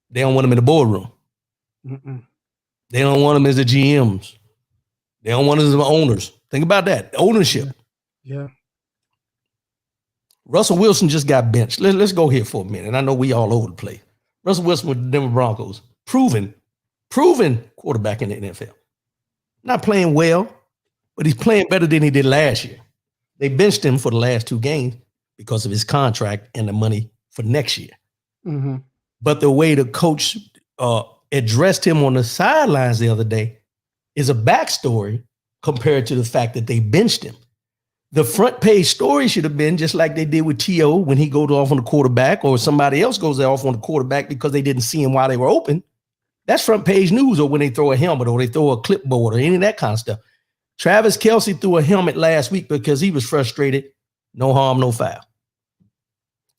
they don't want them in the boardroom. They don't want them as the GMs. They don't want them as the owners. Think about that. Ownership. Yeah. Russell Wilson just got benched. Let's go here for a minute. I know we all over the place. Russell Wilson with the Denver Broncos. Proven quarterback in the NFL. Not playing well, but he's playing better than he did last year. They benched him for the last 2 games because of his contract and the money for next year. But the way the coach addressed him on the sidelines the other day is a backstory compared to the fact that they benched him. The front page story should have been just like they did with T.O. when he goes off on the quarterback or somebody else goes off on the quarterback because they didn't see him while they were open. That's front page news, or when they throw a helmet or they throw a clipboard or any of that kind of stuff. Travis Kelce threw a helmet last week because he was frustrated. No harm, no foul.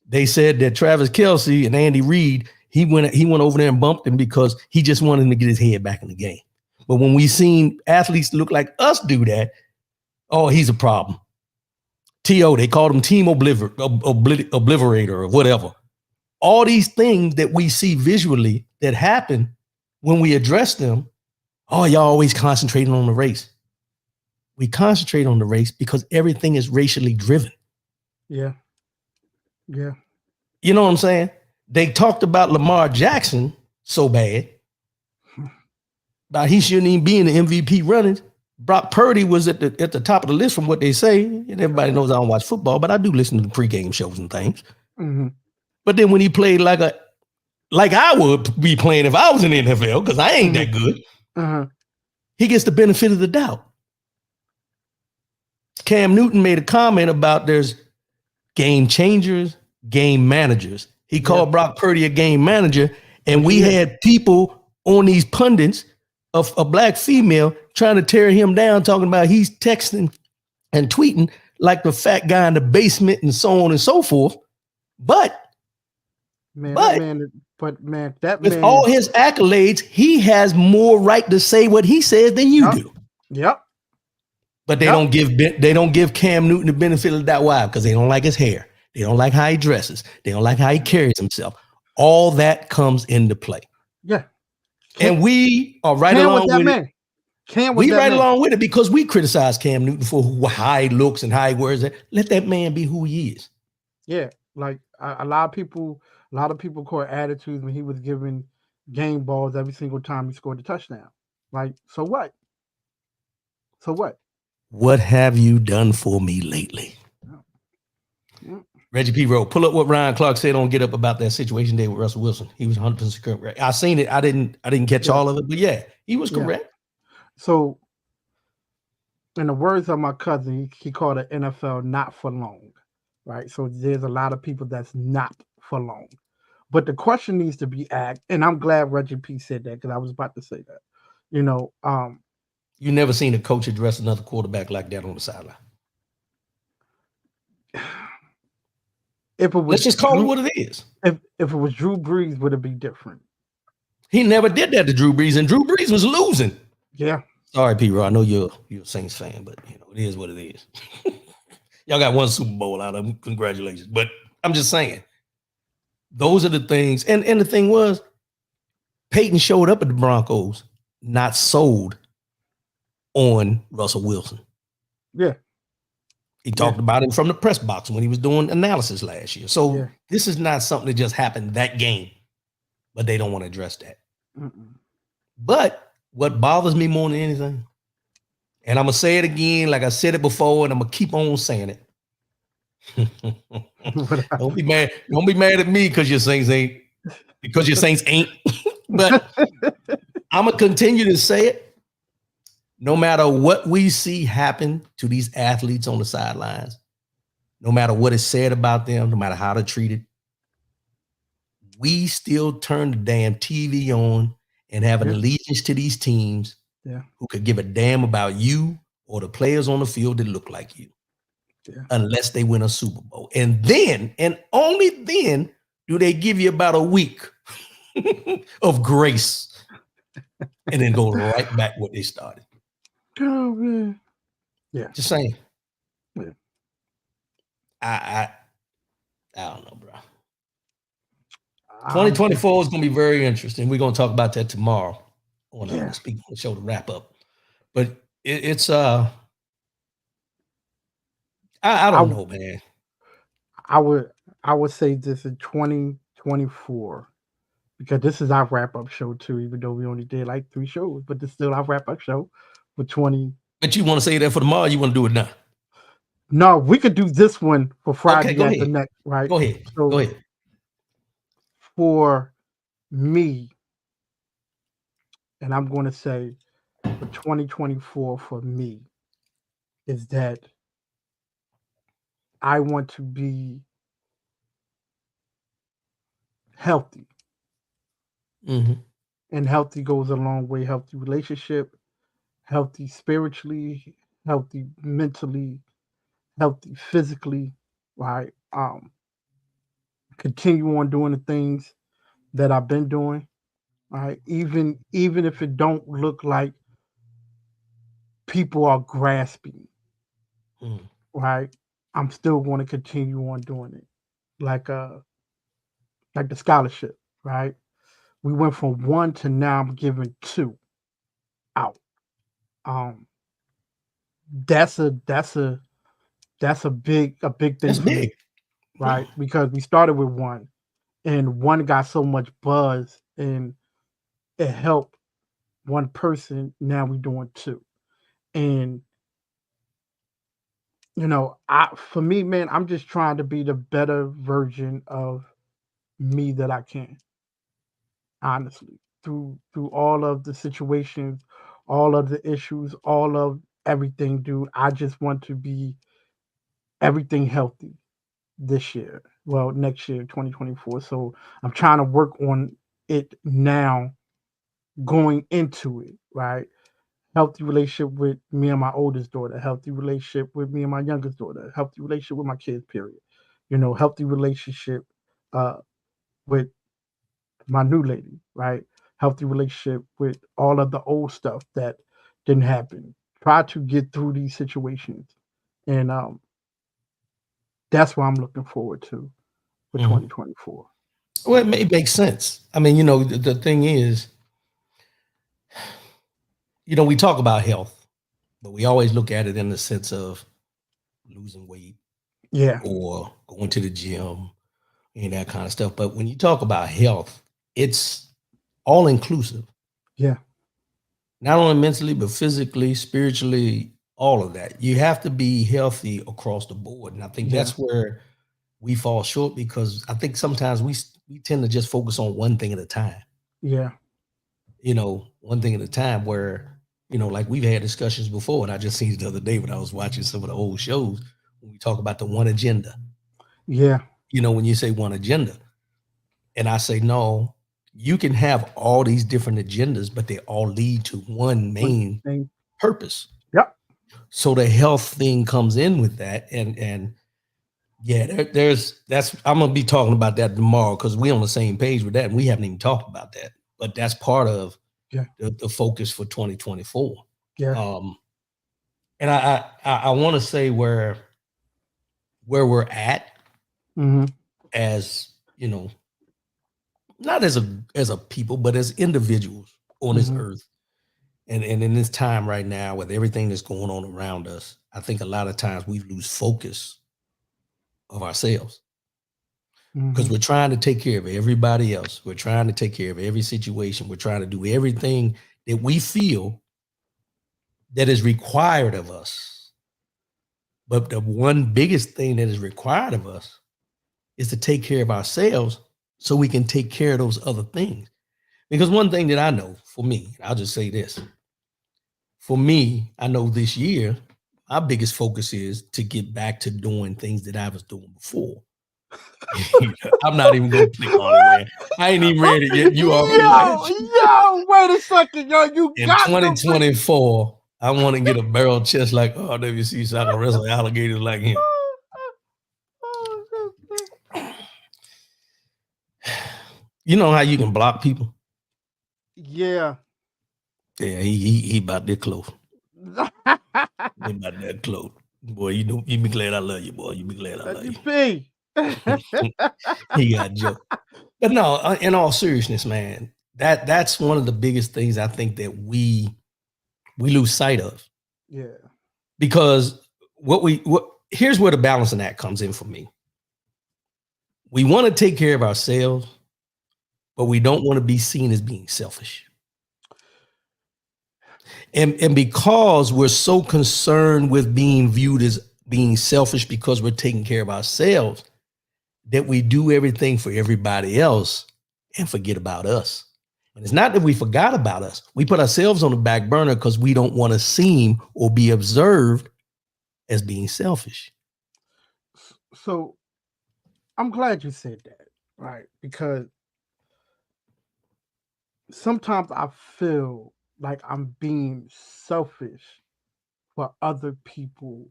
They said that Travis Kelce and Andy Reid, he went over there and bumped him because he just wanted him to get his head back in the game. But when we seen athletes look like us do that, oh, he's a problem. T.O., they called him team obliterator or whatever. All these things that we see visually that happen when we address them, oh, y'all always concentrating on the race. We concentrate on the race because everything is racially driven. Yeah. Yeah. You know what I'm saying? They talked about Lamar Jackson so bad, about he shouldn't even be in the MVP running. Brock Purdy was at the top of the list from what they say. And everybody knows I don't watch football, but I do listen to the pregame shows and things. But then when he played like I would be playing if I was in the NFL, because I ain't that good, he gets the benefit of the doubt. Cam Newton made a comment about there's game changers, game managers. He called Brock Purdy a game manager, and we had people on these pundits of a black female trying to tear him down, talking about he's texting and tweeting like the fat guy in the basement and so on and so forth. But with all his accolades, he has more right to say what he says than you do. Yep. But they don't give Cam Newton the benefit of the doubt. Why? Because they don't like his hair. They don't like how he dresses. They don't like how he carries himself. All that comes into play. Yeah. And we are right along with it. We right along with it because we criticize Cam Newton for how he looks and how he wears it. Let that man be who he is. Yeah, like a lot of people caught attitudes when he was giving game balls every single time he scored a touchdown. Like, so what? So what? What have you done for me lately? Reggie P. wrote, pull up what Ryan Clark said on Get Up about that situation there with Russell Wilson. He was 100% correct. I seen it. I didn't catch all of it, but yeah, he was correct. So, in the words of my cousin, he called the NFL not for long, right? So there's a lot of people that's not for long. But the question needs to be asked, and I'm glad Reggie P said that because I was about to say that. You know, you never seen a coach address another quarterback like that on the sideline. If it was, let's just call it what it is. If it was Drew Brees, would it be different? He never did that to Drew Brees, and Drew Brees was losing. Yeah. Sorry, P-Roy. I know you're a Saints fan, but you know it is what it is. Y'all got one Super Bowl out of them. Congratulations. But I'm just saying, those are the things. And the thing was, Peyton showed up at the Broncos, not sold on Russell Wilson. Yeah. He talked about him from the press box when he was doing analysis last year. So this is not something that just happened that game, but they don't want to address that. But what bothers me more than anything, and I'm going to say it again, like I said it before, and I'm going to keep on saying it. Don't be mad. Don't be mad at me because your Saints ain't. But I'm going to continue to say it. No matter what we see happen to these athletes on the sidelines, no matter what is said about them, no matter how they're treated, we still turn the damn TV on and have an allegiance to these teams who could give a damn about you or the players on the field that look like you, unless they win a Super Bowl. And then, and only then, do they give you about a week of grace and then go right back what they started. Oh man. Yeah. Just saying. Yeah. I don't know, bro. 2024 is going to be very interesting. We're going to talk about that tomorrow on the Speaking the Show to wrap up. But it's I don't know, man. I would say this in 2024 because this is our wrap up show too, even though we only did like 3 shows, but this is still our wrap up show for 20. But you want to say that for tomorrow? Or you want to do it now? No, we could do this one for Friday at the next, right? Go ahead. So go ahead. For me, and I'm going to say for 2024 for me, is that I want to be healthy. And healthy goes a long way. Healthy relationship, healthy spiritually, healthy mentally, healthy physically, right? Continue on doing the things that I've been doing, right? Even if it don't look like people are grasping, right? I'm still going to continue on doing it, like the scholarship, right? We went from 1 to now I'm giving 2 out. That's a big thing. That's big, right? Because we started with 1, and 1 got so much buzz, and it helped 1 person. Now we're doing 2, and you know, for me, man, I'm just trying to be the better version of me that I can. Honestly, through all of the situations, all of the issues, all of everything, dude. I just want to be everything healthy this year. Well, next year, 2024. So I'm trying to work on it now, going into it, right? Healthy relationship with me and my oldest daughter, healthy relationship with me and my youngest daughter, healthy relationship with my kids, period. You know, healthy relationship with my new lady, right? Healthy relationship with all of the old stuff that didn't happen. Try to get through these situations. And that's what I'm looking forward to for 2024. Well, it makes sense. I mean, you know, the thing is, you know, we talk about health, but we always look at it in the sense of losing weight, or going to the gym and that kind of stuff. But when you talk about health, it's all inclusive. Yeah. Not only mentally, but physically, spiritually, all of that. You have to be healthy across the board. And I think that's where we fall short because I think sometimes we tend to just focus on one thing at a time. Yeah. One thing at a time where, like we've had discussions before, and I just seen it the other day when I was watching some of the old shows when we talk about the one agenda. Yeah. When you say one agenda, and I say, no, you can have all these different agendas, but they all lead to one main purpose. Yep. So the health thing comes in with that. And yeah, I'm going to be talking about that tomorrow because we're on the same page with that. And we haven't even talked about that, but that's part of the focus for 2024. Yeah. And I want to say where we're at as, not as a people, but as individuals on this earth. And in this time right now with everything that's going on around us, I think a lot of times we lose focus of ourselves because we're trying to take care of everybody else. We're trying to take care of every situation. We're trying to do everything that we feel that is required of us. But the one biggest thing that is required of us is to take care of ourselves so we can take care of those other things. Because one thing that I know for me, I'll just say this. For me, I know this year, my biggest focus is to get back to doing things that I was doing before. I'm not even going to click on it, man. I ain't even read it yet. You already yo, wait a second, yo. In 2024, I want to get a barrel chest like RWC so I can wrestle alligators like him. You know how you can block people? Yeah. Yeah, he about that close. He about that close. Boy, you be glad I love you, boy. You be glad I love you. He got joke. But no, in all seriousness, man, that's one of the biggest things I think that we lose sight of. Yeah. Because here's where the balancing act comes in for me. We want to take care of ourselves, but we don't want to be seen as being selfish. And because we're so concerned with being viewed as being selfish because we're taking care of ourselves, that we do everything for everybody else and forget about us. And it's not that we forgot about us. We put ourselves on the back burner because we don't want to seem or be observed as being selfish. So I'm glad you said that, right? Because sometimes I feel like I'm being selfish for other people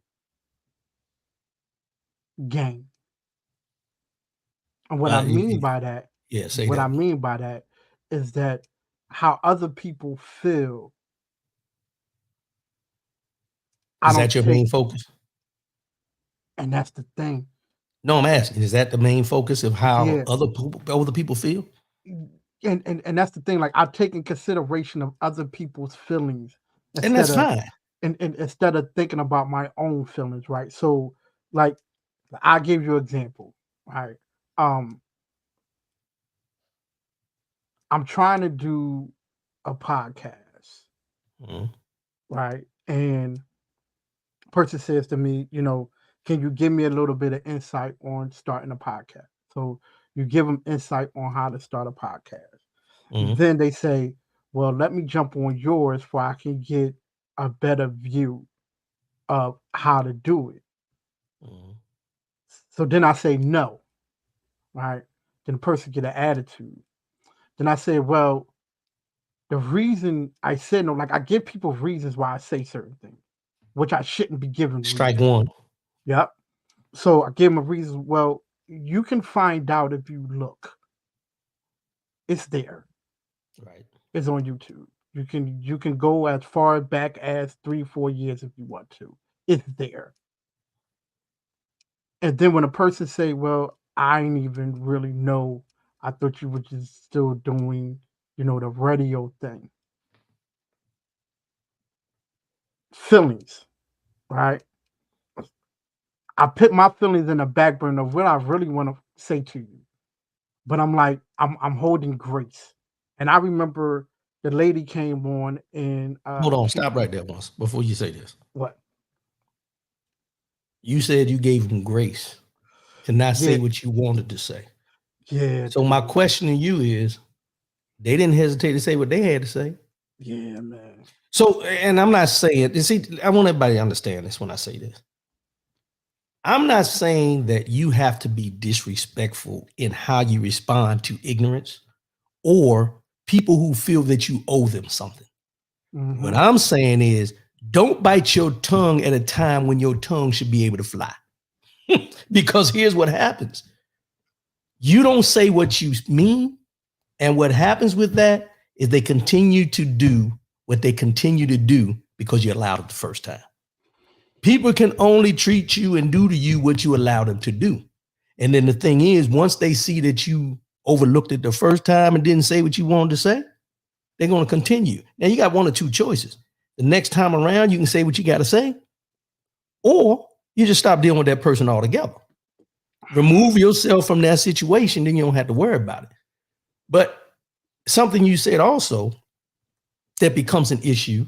gain. And what I mean by that, I mean by that is that how other people feel. Is that your main focus? And that's the thing. No, I'm asking, is that the main focus of how other people feel? And that's the thing. Like I take in consideration of other people's feelings, and that's fine. And instead of thinking about my own feelings, right? So, like, I give you an example, right? I'm trying to do a podcast, right? And person says to me, can you give me a little bit of insight on starting a podcast? So you give them insight on how to start a podcast. Then they say, well, let me jump on yours so I can get a better view of how to do it. So then I say no, right? Then the person get an attitude. Then I say, well, the reason I said no, like I give people reasons why I say certain things, which I shouldn't be giving. Strike one. Yep. So I give them a reason. Well, you can find out if you look. It's there. Right. It's on YouTube. You can go as far back as 3-4 years if you want to. It's there. And then when a person say, well, I didn't even really know. I thought you were just still doing, the radio thing. Feelings, right? I put my feelings in the back burner of what I really want to say to you. But I'm like, I'm holding grace. And I remember the lady came on and hold on, stop right there once before you say this. What? You said you gave him grace. to not say what you wanted to say. Yeah. So my question to you is, they didn't hesitate to say what they had to say. Yeah, man. So, and I'm not saying, you see, I want everybody to understand this when I say this. I'm not saying that you have to be disrespectful in how you respond to ignorance or people who feel that you owe them something. Mm-hmm. What I'm saying is, don't bite your tongue at a time when your tongue should be able to fly. Because here's what happens. You don't say what you mean. And what happens with that is they continue to do what they continue to do because you allowed it the first time. People can only treat you and do to you what you allow them to do. And then the thing is, once they see that you overlooked it the first time and didn't say what you wanted to say, they're going to continue. Now you got one or two choices. The next time around, you can say what you got to say, or you just stop dealing with that person altogether. Remove yourself from that situation, then you don't have to worry about it. But something you said also that becomes an issue.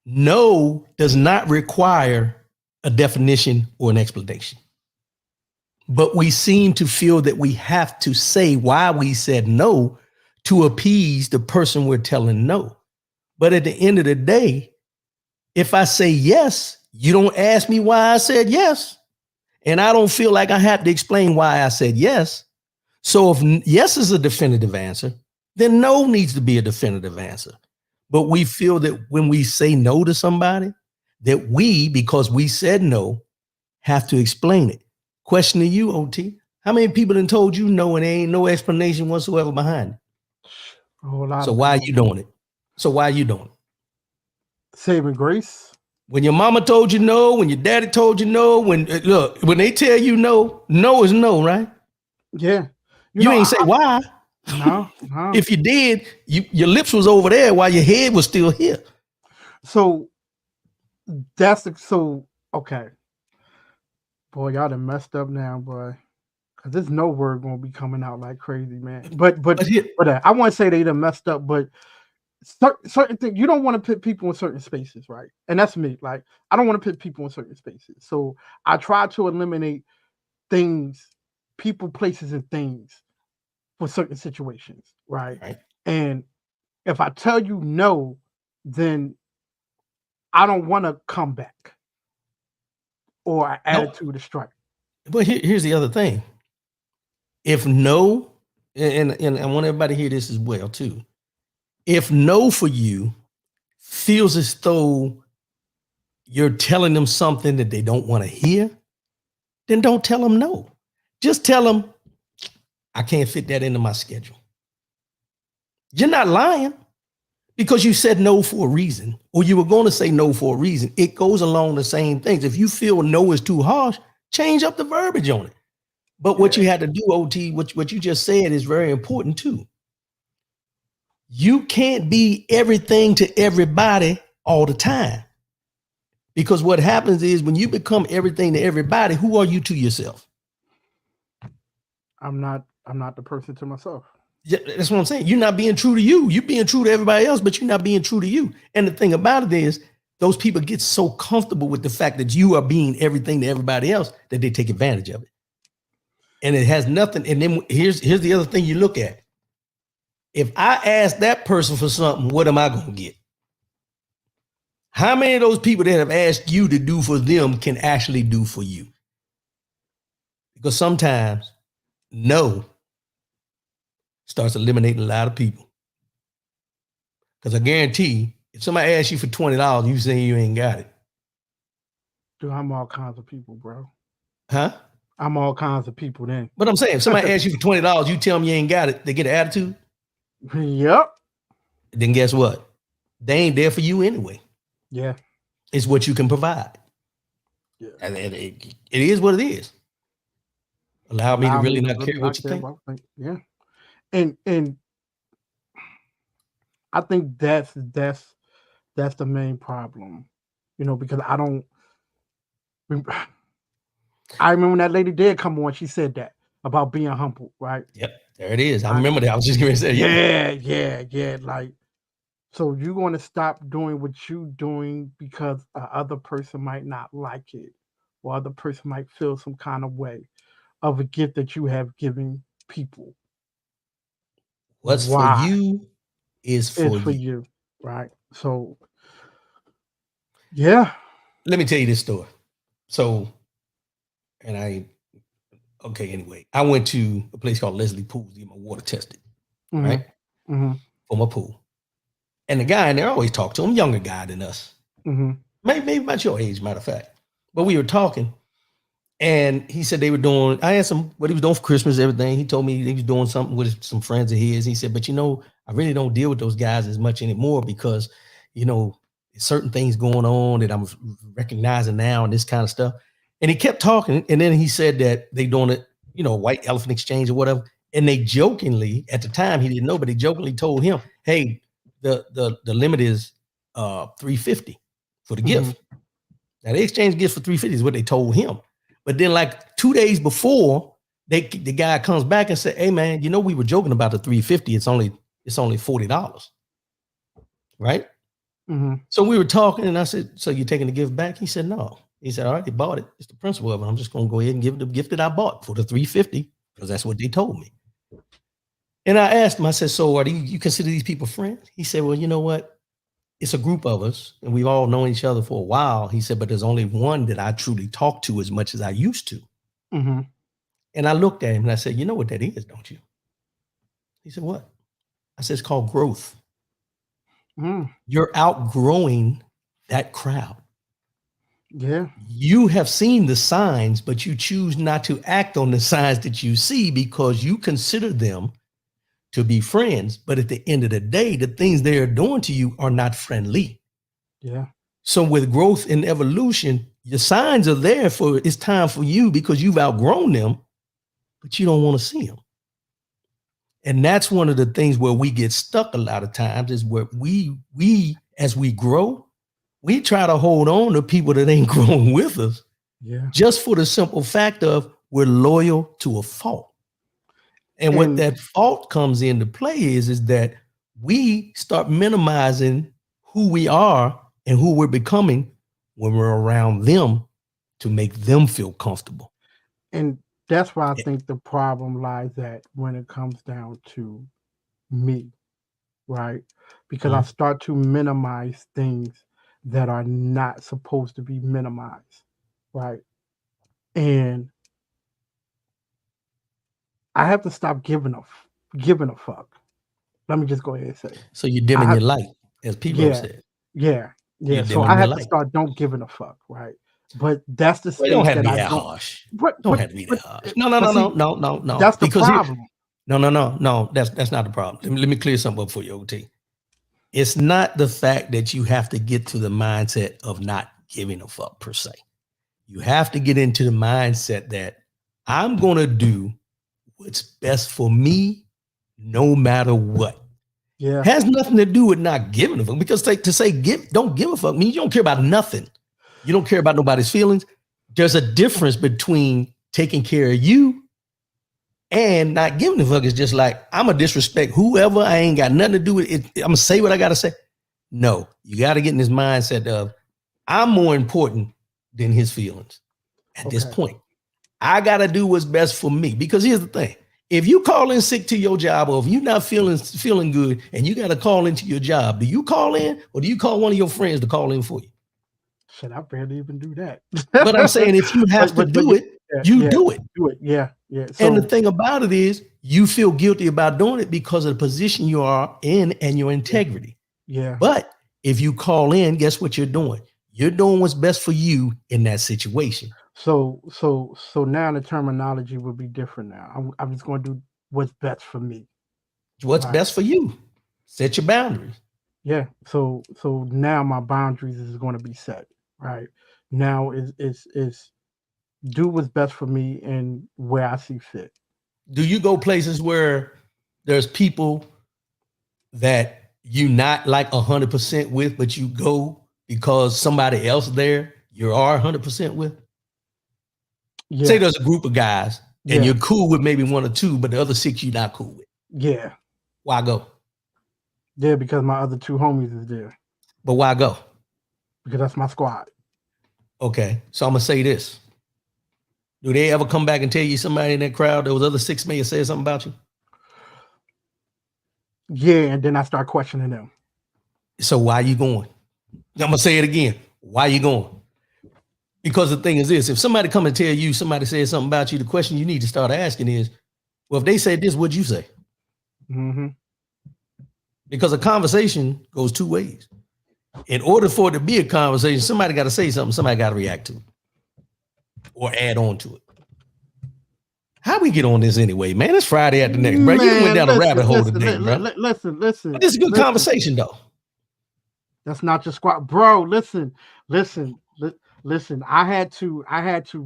No does not require a definition or an explanation. But we seem to feel that we have to say why we said no to appease the person we're telling no. But at the end of the day, if I say yes, you don't ask me why I said yes. And I don't feel like I have to explain why I said yes. So if yes is a definitive answer, then no needs to be a definitive answer. But we feel that when we say no to somebody, that we, because we said no, have to explain it. Question to you, OT. How many people have told you no and there ain't no explanation whatsoever behind it? A whole lot. So why are you doing it? So why are you doing it? Saving grace. When your mama told you no, when your daddy told you no, when they tell you no, no is no, right? Yeah. You ain't say why. No. If you did, your lips was over there while your head was still here. So okay. Boy, y'all done messed up now, boy. Cause there's no word gonna be coming out like crazy, man. But I want to say they done messed up, but certain things you don't want to put people in certain spaces, right? And that's me. Like, I don't want to put people in certain spaces. So I try to eliminate things, people, places, and things for certain situations, right? And if I tell you no, then I don't want to come back or an attitude to strike. But here's the other thing. If no, and I want everybody to hear this as well too. If no for you feels as though you're telling them something that they don't want to hear, then don't tell them no. Just tell them, I can't fit that into my schedule. You're not lying because you said no for a reason, or you were going to say no for a reason. It goes along the same things. If you feel no is too harsh, change up the verbiage on it. But what you had to do, OT, what you just said is very important too. You can't be everything to everybody all the time. Because what happens is when you become everything to everybody, who are you to yourself? I'm not the person to myself. Yeah, that's what I'm saying. You're not being true to you. You're being true to everybody else, but you're not being true to you. And the thing about it is, those people get so comfortable with the fact that you are being everything to everybody else that they take advantage of it. And it has nothing. And then here's the other thing you look at. If I ask that person for something, what am I going to get? How many of those people that have asked you to do for them can actually do for you? Because sometimes no starts eliminating a lot of people. Because I guarantee if somebody asks you for $20, you say you ain't got it. Dude, I'm all kinds of people, bro. Huh? I'm all kinds of people then. But I'm saying if somebody asks you for $20, you tell them you ain't got it, they get an attitude. Yep. Then guess what? They ain't there for you anyway. Yeah. It's what you can provide. Yeah. And it is what it is. Allow me to really not care what you think. Yeah. And I think that's the main problem. Because I remember when that lady did come on, she said that about being humble, right? Yep. There it is. I remember that. I was just going to say, yeah. Like, so you're going to stop doing what you're doing because a other person might not like it, or other person might feel some kind of way of a gift that you have given people. What's for Why? you is It's for for you. you, right? So, yeah. Let me tell you this story. So, anyway, I went to a place called Leslie Pools to get my water tested, right? For my pool. And the guy in there, I always talk to him, younger guy than us. Maybe about your age, matter of fact. But we were talking, and he said they were doing, I asked him what he was doing for Christmas, everything. He told me he was doing something with some friends of his. He said, but I really don't deal with those guys as much anymore because, certain things going on that I'm recognizing now and this kind of stuff. And he kept talking. And then he said that they doing it, white elephant exchange or whatever. And they jokingly, at the time he didn't know, but they jokingly told him, hey, the limit is $350 for the gift. Now they exchanged gifts for $350 is what they told him. But then like 2 days before, the guy comes back and said, hey man, we were joking about the $350. It's only $40. Right? So we were talking and I said, so you're taking the gift back? He said, no. He said, all right, they bought it. It's the principle of it. I'm just going to go ahead and give the gift that I bought for the $350 because that's what they told me. And I asked him, I said, so do you consider these people friends? He said, well, you know what? It's a group of us and we've all known each other for a while. He said, but there's only one that I truly talk to as much as I used to. And I looked at him and I said, you know what that is, don't you? He said, what? I said, it's called growth. You're outgrowing that crowd. Yeah. You have seen the signs, but you choose not to act on the signs that you see because you consider them to be friends. But at the end of the day, the things they are doing to you are not friendly. Yeah. So with growth and evolution, the signs are there for it's time for you because you've outgrown them, but you don't want to see them. And that's one of the things where we get stuck a lot of times is where we as we grow, we try to hold on to people that ain't grown with us. Yeah. Just for the simple fact of we're loyal to a fault. And what that fault comes into play is that we start minimizing who we are and who we're becoming when we're around them to make them feel comfortable. And that's why I think the problem lies at when it comes down to me, right? Because I start to minimize things that are not supposed to be minimized, right? And I have to stop giving a fuck. Let me just go ahead and say. So you're dimming your light, as P-Ro said. Yeah. You're So I dimming your have to light. start don't giving a fuck, right? But that's the Well, it don't space have to that be I that don't. harsh. But Don't have to be that harsh. No. That's the Because problem. no. That's not the problem. Let me clear something up for you, OT. It's not the fact that you have to get to the mindset of not giving a fuck per se. You have to get into the mindset that I'm going to do what's best for me no matter what. Yeah. Has nothing to do with not giving a fuck because don't give a fuck means you don't care about nothing. You don't care about nobody's feelings. There's a difference between taking care of you and not giving a fuck. It's just like, I'm going to disrespect whoever. I ain't got nothing to do with it. I'm going to say what I got to say. No, you got to get in this mindset of I'm more important than his feelings at this point. I got to do what's best for me because here's the thing. If you call in sick to your job or if you're not feeling good and you got to call into your job, do you call in or do you call one of your friends to call in for you? Shit, I barely even do that. But I'm saying if you have to do it, you do it. Do it. Yeah. So, and the thing about it is you feel guilty about doing it because of the position you are in and your integrity. Yeah. But if you call in, guess what you're doing? You're doing what's best for you in that situation. So now the terminology will be different now. I'm just going to do what's best for me. What's best for you? Set your boundaries. Yeah. So now my boundaries is going to be set. Right. Now is do what's best for me and where I see fit. Do you go places where there's people that you not like 100% with, but you go because somebody else there you are 100% with? Yeah. Say there's a group of guys and you're cool with maybe one or two, but the other six you're not cool with. Yeah. Why go? Yeah, because my other two homies is there. But why go? Because that's my squad. Okay, so I'm gonna say this. Do they ever come back and tell you somebody in that crowd, those other 6 may have said something about you? Yeah, and then I start questioning them. So why are you going? I'm gonna say it again. Why are you going? Because the thing is this: if somebody come and tell you somebody said something about you, the question you need to start asking is, well, if they said this, what'd you say? Mm-hmm. Because a conversation goes two ways. In order for it to be a conversation, somebody got to say something, somebody got to react to it or add on to it. How we get on this anyway, man? It's Friday at the next, bro. You went down a rabbit hole today, bro. Listen. But this is a good conversation, though. That's not your squad, bro. Listen. I had to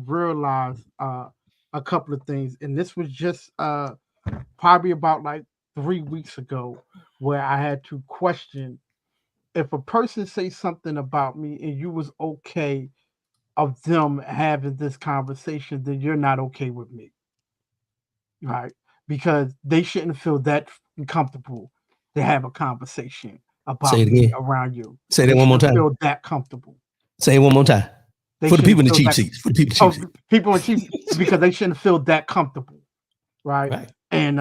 realize a couple of things, and this was just probably about like 3 weeks ago, where I had to question if a person say something about me and you was okay of them having this conversation, then you're not okay with me, right? Because they shouldn't feel that comfortable to have a conversation about me around you. Say that one more time. Feel that comfortable. Say it one more time. For the people in the cheap seats. For the people in the cheap seats. People in cheap seats, because they shouldn't feel that comfortable, right? And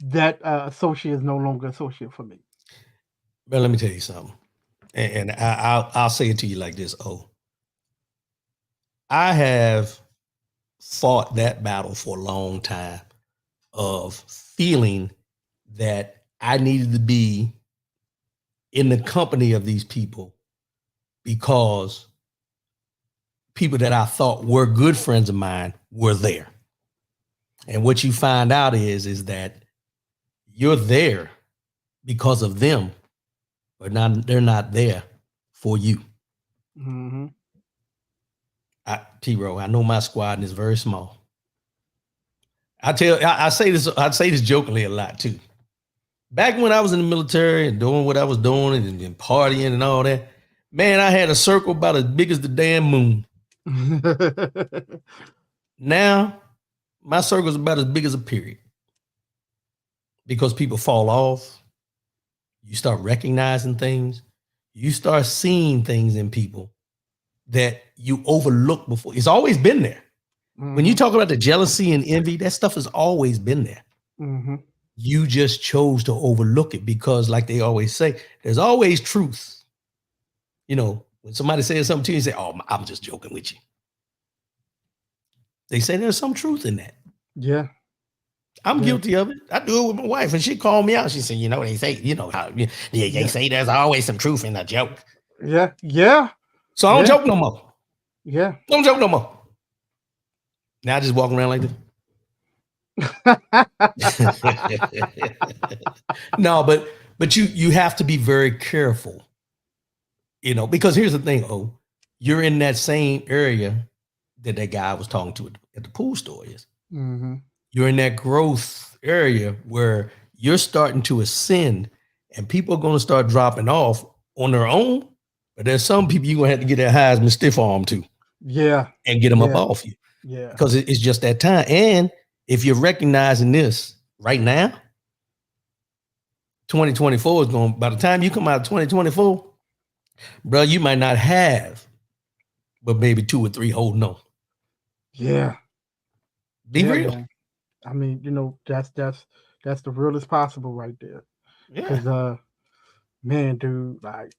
that associate is no longer associate for me. But let me tell you something, and I'll say it to you like this. I have fought that battle for a long time of feeling that I needed to be in the company of these people because people that I thought were good friends of mine were there. And what you find out is that you're there because of them, but they're not there for you. Mm-hmm. T-Row, I know my squad is very small. I say this jokingly a lot too. Back when I was in the military and doing what I was doing and partying and all that, man, I had a circle about as big as the damn moon. Now, my circle is about as big as a period. Because people fall off, you start recognizing things, you start seeing things in people that you overlooked before. It's always been there. Mm-hmm. When you talk about the jealousy and envy, that stuff has always been there. Mm-hmm. You just chose to overlook it because, like they always say, there's always truth. You know, when somebody says something to you, you say, "Oh, I'm just joking with you." They say there's some truth in that. Yeah. I'm guilty of it. I do it with my wife, and she called me out. She said, they say, they say there's always some truth in a joke. Yeah. So I don't joke no more. Yeah. Don't joke no more. Now I just walk around like this. No, but you have to be very careful, because here's the thing. You're in that same area that guy I was talking to at the pool store is. Mm-hmm. You're in that growth area where you're starting to ascend, and people are going to start dropping off on their own. But there's some people you're going to have to get that Heisman stiff arm to. Yeah. And get them up off you. Yeah. Because it's just that time. And if you're recognizing this right now, 2024 is going, by the time you come out of 2024, bro, you might not have, but maybe 2 or 3 holding on. Yeah. Be real. Man. I mean, that's the realest possible right there. Because man, dude, like,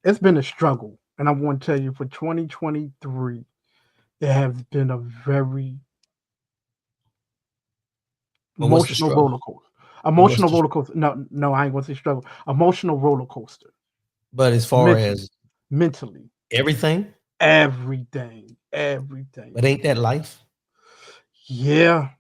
it's been a struggle. And I want to tell you, for 2023, it has been a very emotional roller coaster. Emotional roller coaster. No, I ain't gonna say struggle. Emotional roller coaster. But as far as mentally, everything. But ain't that life? Yeah.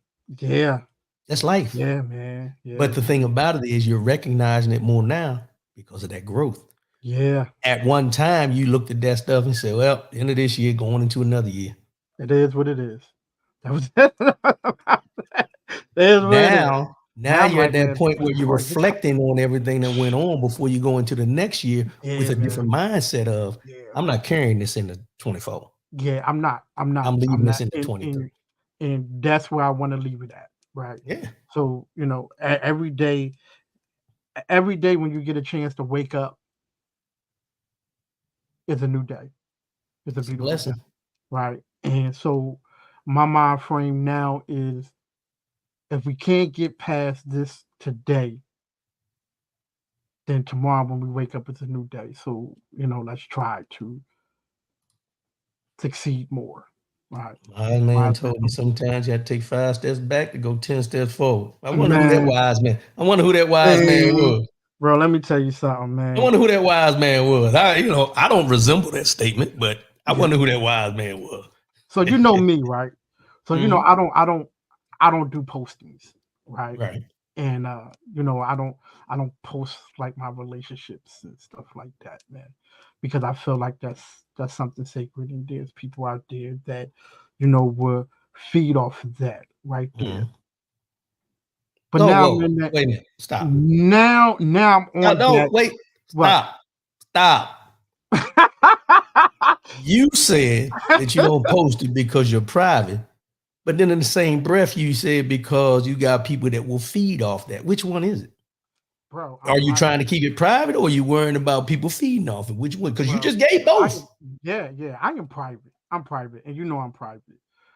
That's life. Yeah, man. Yeah, but the thing about it is you're recognizing it more now because of that growth. Yeah. At one time, you looked at that stuff and said, well, end of this year, going into another year. It is what it is. That was now you're at that point where you're reflecting on everything that went on before you go into the next year with a different mindset of, I'm not carrying this into 24. Yeah, I'm not. I'm leaving this into 23. And that's where I want to leave it at. Right. Yeah. So, every day when you get a chance to wake up, it's a new day. It's a beautiful blessing. Day, right. And so my mind frame now is, if we can't get past this today, then tomorrow when we wake up, it's a new day. So, let's try to succeed more. Right. My man told me sometimes you have to take 5 steps back to go 10 steps forward. I wonder who that wise man was. Bro, let me tell you something, man. I wonder who that wise man was. I don't resemble that statement, but I wonder who that wise man was. So you know me, right? So I don't do postings, right? Right. And I don't post like my relationships and stuff like that, man, because I feel like that's something sacred, and there's people out there that will feed off of that right there. But wait a minute, stop. Now I'm on that. Wait, stop. You said that you don't post it because you're private, but then in the same breath you said because you got people that will feed off that. Which one is it? Bro, are you trying to keep it private, or are you worrying about people feeding off it? Which one? Because you just gave both. I am private. I'm private, and I'm private.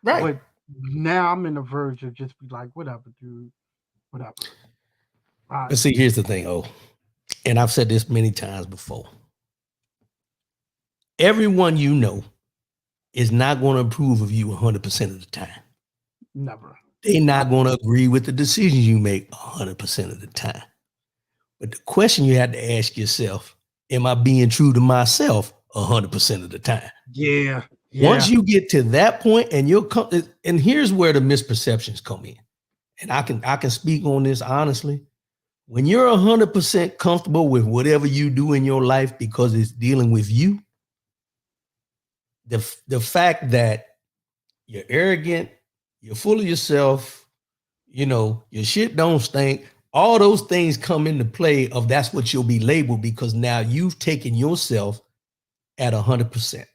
Right. But now I'm in the verge of just be like, whatever, dude. Whatever. But see, here's the thing, and I've said this many times before. Everyone you know is not going to approve of you 100% of the time. Never. They're not going to agree with the decisions you make 100% of the time. But the question you have to ask yourself, am I being true to myself 100% of the time? Yeah. Once you get to that point, and and here's where the misperceptions come in. And I can speak on this honestly. When you're 100% comfortable with whatever you do in your life because it's dealing with you, the fact that you're arrogant, you're full of yourself, your shit don't stink, all those things come into play of that's what you'll be labeled, because now you've taken yourself at 100%.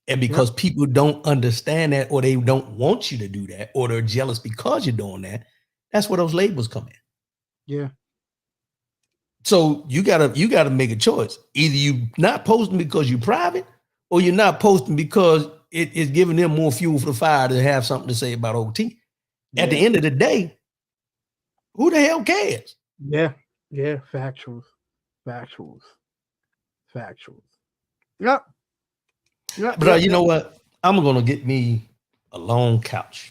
And because people don't understand that, or they don't want you to do that, or they're jealous because you're doing that, that's where those labels come in. Yeah. So you gotta make a choice. Either you not posting because you're private, or you're not posting because it is giving them more fuel for the fire to have something to say about OT. At the end of the day, who the hell cares? Yeah. Factuals. Yep. But you know what? I'm gonna get me a long couch.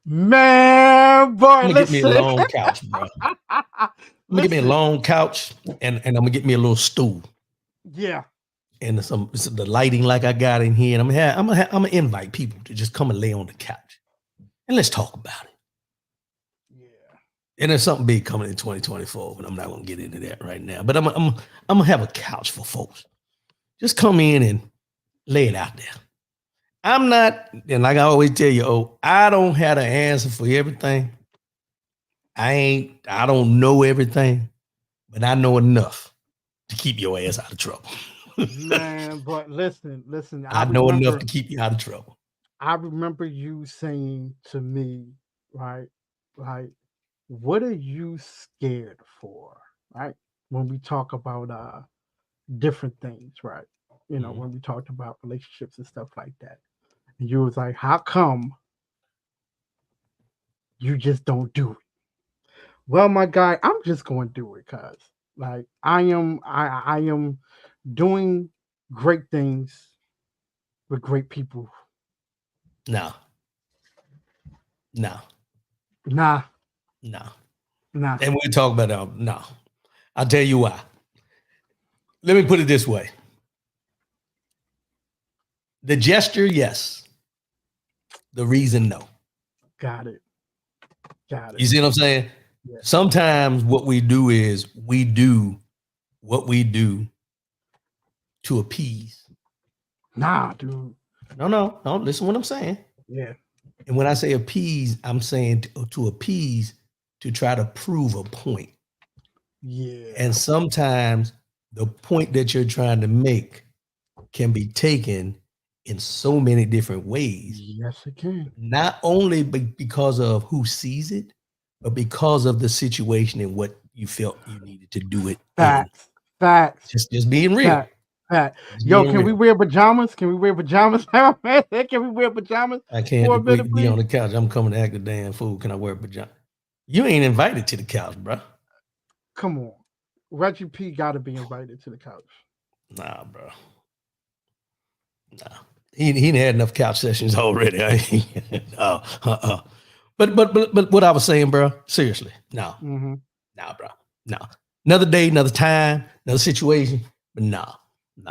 Man, boy, I'm gonna get me a long couch, bro. I'm gonna get me a long couch, and I'm gonna get me a little stool. Yeah. And some the lighting like I got in here, and I'm gonna invite people to just come and lay on the couch, and let's talk about it. Yeah. And there's something big coming in 2024, but I'm not gonna get into that right now. But I'm gonna have a couch for folks. Just come in and lay it out there. I'm not, and like I always tell you, I don't have the answer for everything. I don't know everything, but I know enough to keep your ass out of trouble. Man, but listen. I know enough to keep you out of trouble. I remember you saying to me, right, like, what are you scared for, right? When we talk about different things, right? When we talked about relationships and stuff like that. And you was like, how come you just don't do it? Well, my guy, I'm just going to do it, cause like I am doing great things with great people. No. Nah. And we talk about that. No. I'll tell you why. Let me put it this way. The gesture, yes. The reason, no. Got it. You see what I'm saying? Yeah. Sometimes what we do is we do what we do to appease. Nah, dude. No. Listen to what I'm saying. Yeah. And when I say appease, I'm saying to appease, to try to prove a point. Yeah. And sometimes the point that you're trying to make can be taken in so many different ways. Yes, it can. Not only because of who sees it, but because of the situation and what you felt you needed to do it. Facts. Just being real. Yo, can we wear pajamas? Can we wear pajamas? Can we wear pajamas? I can't wait to be on the couch. I'm coming to act a damn fool. Can I wear pajamas? You ain't invited to the couch, bro. Come on. Reggie P got to be invited to the couch. Nah, bro. Nah. He had enough couch sessions already. But what I was saying, bro, seriously, no. Nah, bro. No. Another day, another time, another situation, but no.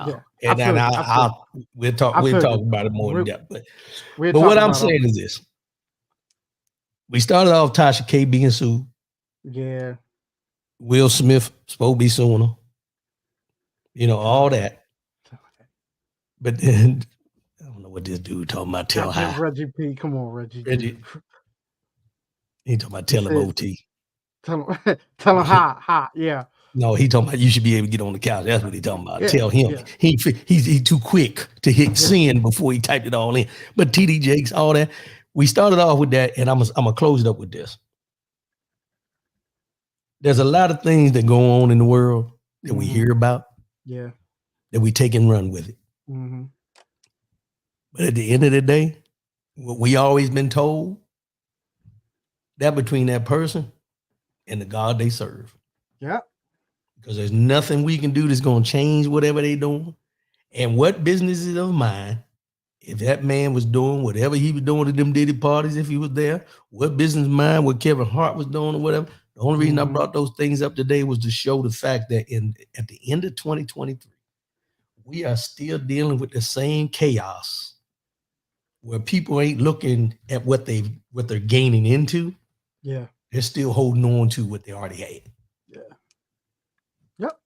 Yeah, and we'll talk about it more in depth. But what I'm saying is this. We started off Tasha K being sued. Yeah. Will Smith supposed to be suing her. You know, all that. But then I don't know what this dude talking about. Tell high. Reggie P. Come on, Reggie. He talking about tell him OT. Tell him high. Yeah. No, he talking about you should be able to get on the couch. That's what he talking about. Yeah, tell him he's too quick to hit send before he typed it all in. But TD Jakes, all that. We started off with that, and I'm gonna close it up with this. There's a lot of things that go on in the world that we hear about. Yeah. That we take and run with it. But at the end of the day, what we always been told, that between that person and the God they serve. Yeah. Because there's nothing we can do that's going to change whatever they doing. And what business is of mine, if that man was doing whatever he was doing at them Diddy parties, if he was there, what business of mine, what Kevin Hart was doing or whatever. The only reason I brought those things up today was to show the fact that at the end of 2023, we are still dealing with the same chaos where people ain't looking at what they're gaining into. Yeah. They're still holding on to what they already had. Yeah. Yep.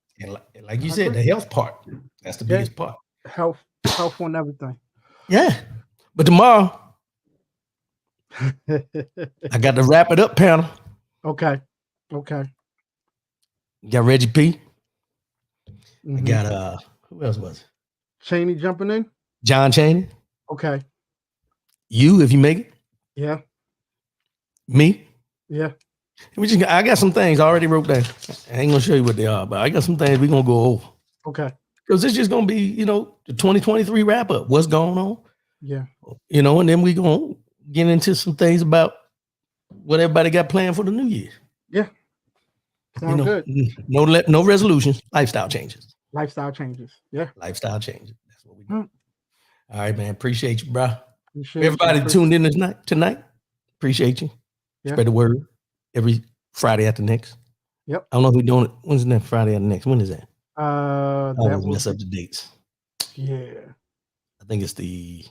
And like you said, the health part, that's the biggest part. Health on everything. Yeah. But tomorrow, I got to wrap it up, panel. Okay. Got Reggie P. I got who else was it? Chaney jumping in. John Chaney. Okay. You, if you make it. Yeah. Me. Yeah. I got some things I already wrote down. I ain't gonna show you what they are, but I got some things we're gonna go over. Okay. Because it's just gonna be, the 2023 wrap up. What's going on? Yeah. And then we gonna get into some things about what everybody got planned for the new year. Yeah. Sounds good. No resolutions. Lifestyle changes. Yeah. Lifestyle changes. That's what we do. All right, man. Appreciate you, bro. Appreciate everybody tuned in tonight. Appreciate you. Yeah. Spread the word every Friday after next. Yep. I don't know if we're doing it. When's the next Friday after next? When is that? I always mess up the dates. Yeah. I think it's the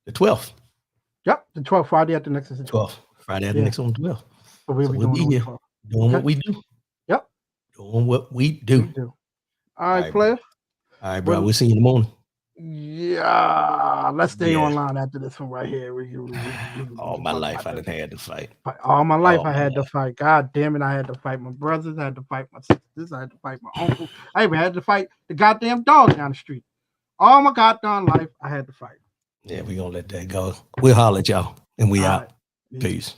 12th. Yep. The 12th. Friday after next is the 12th. Friday after next on the 12th. So we'll be here. Doing what we do. Yep. Doing what we do. All right, player. All right, bro. We'll see you in the morning. Yeah. Let's stay online after this one right here. All my life I done had to fight. All my life I had to fight. God damn it. I had to fight my brothers. I had to fight my sisters. I had to fight my uncle. I even had to fight the goddamn dog down the street. All my goddamn life I had to fight. Yeah, we're going to let that go. We'll holler at y'all. And we out. Peace.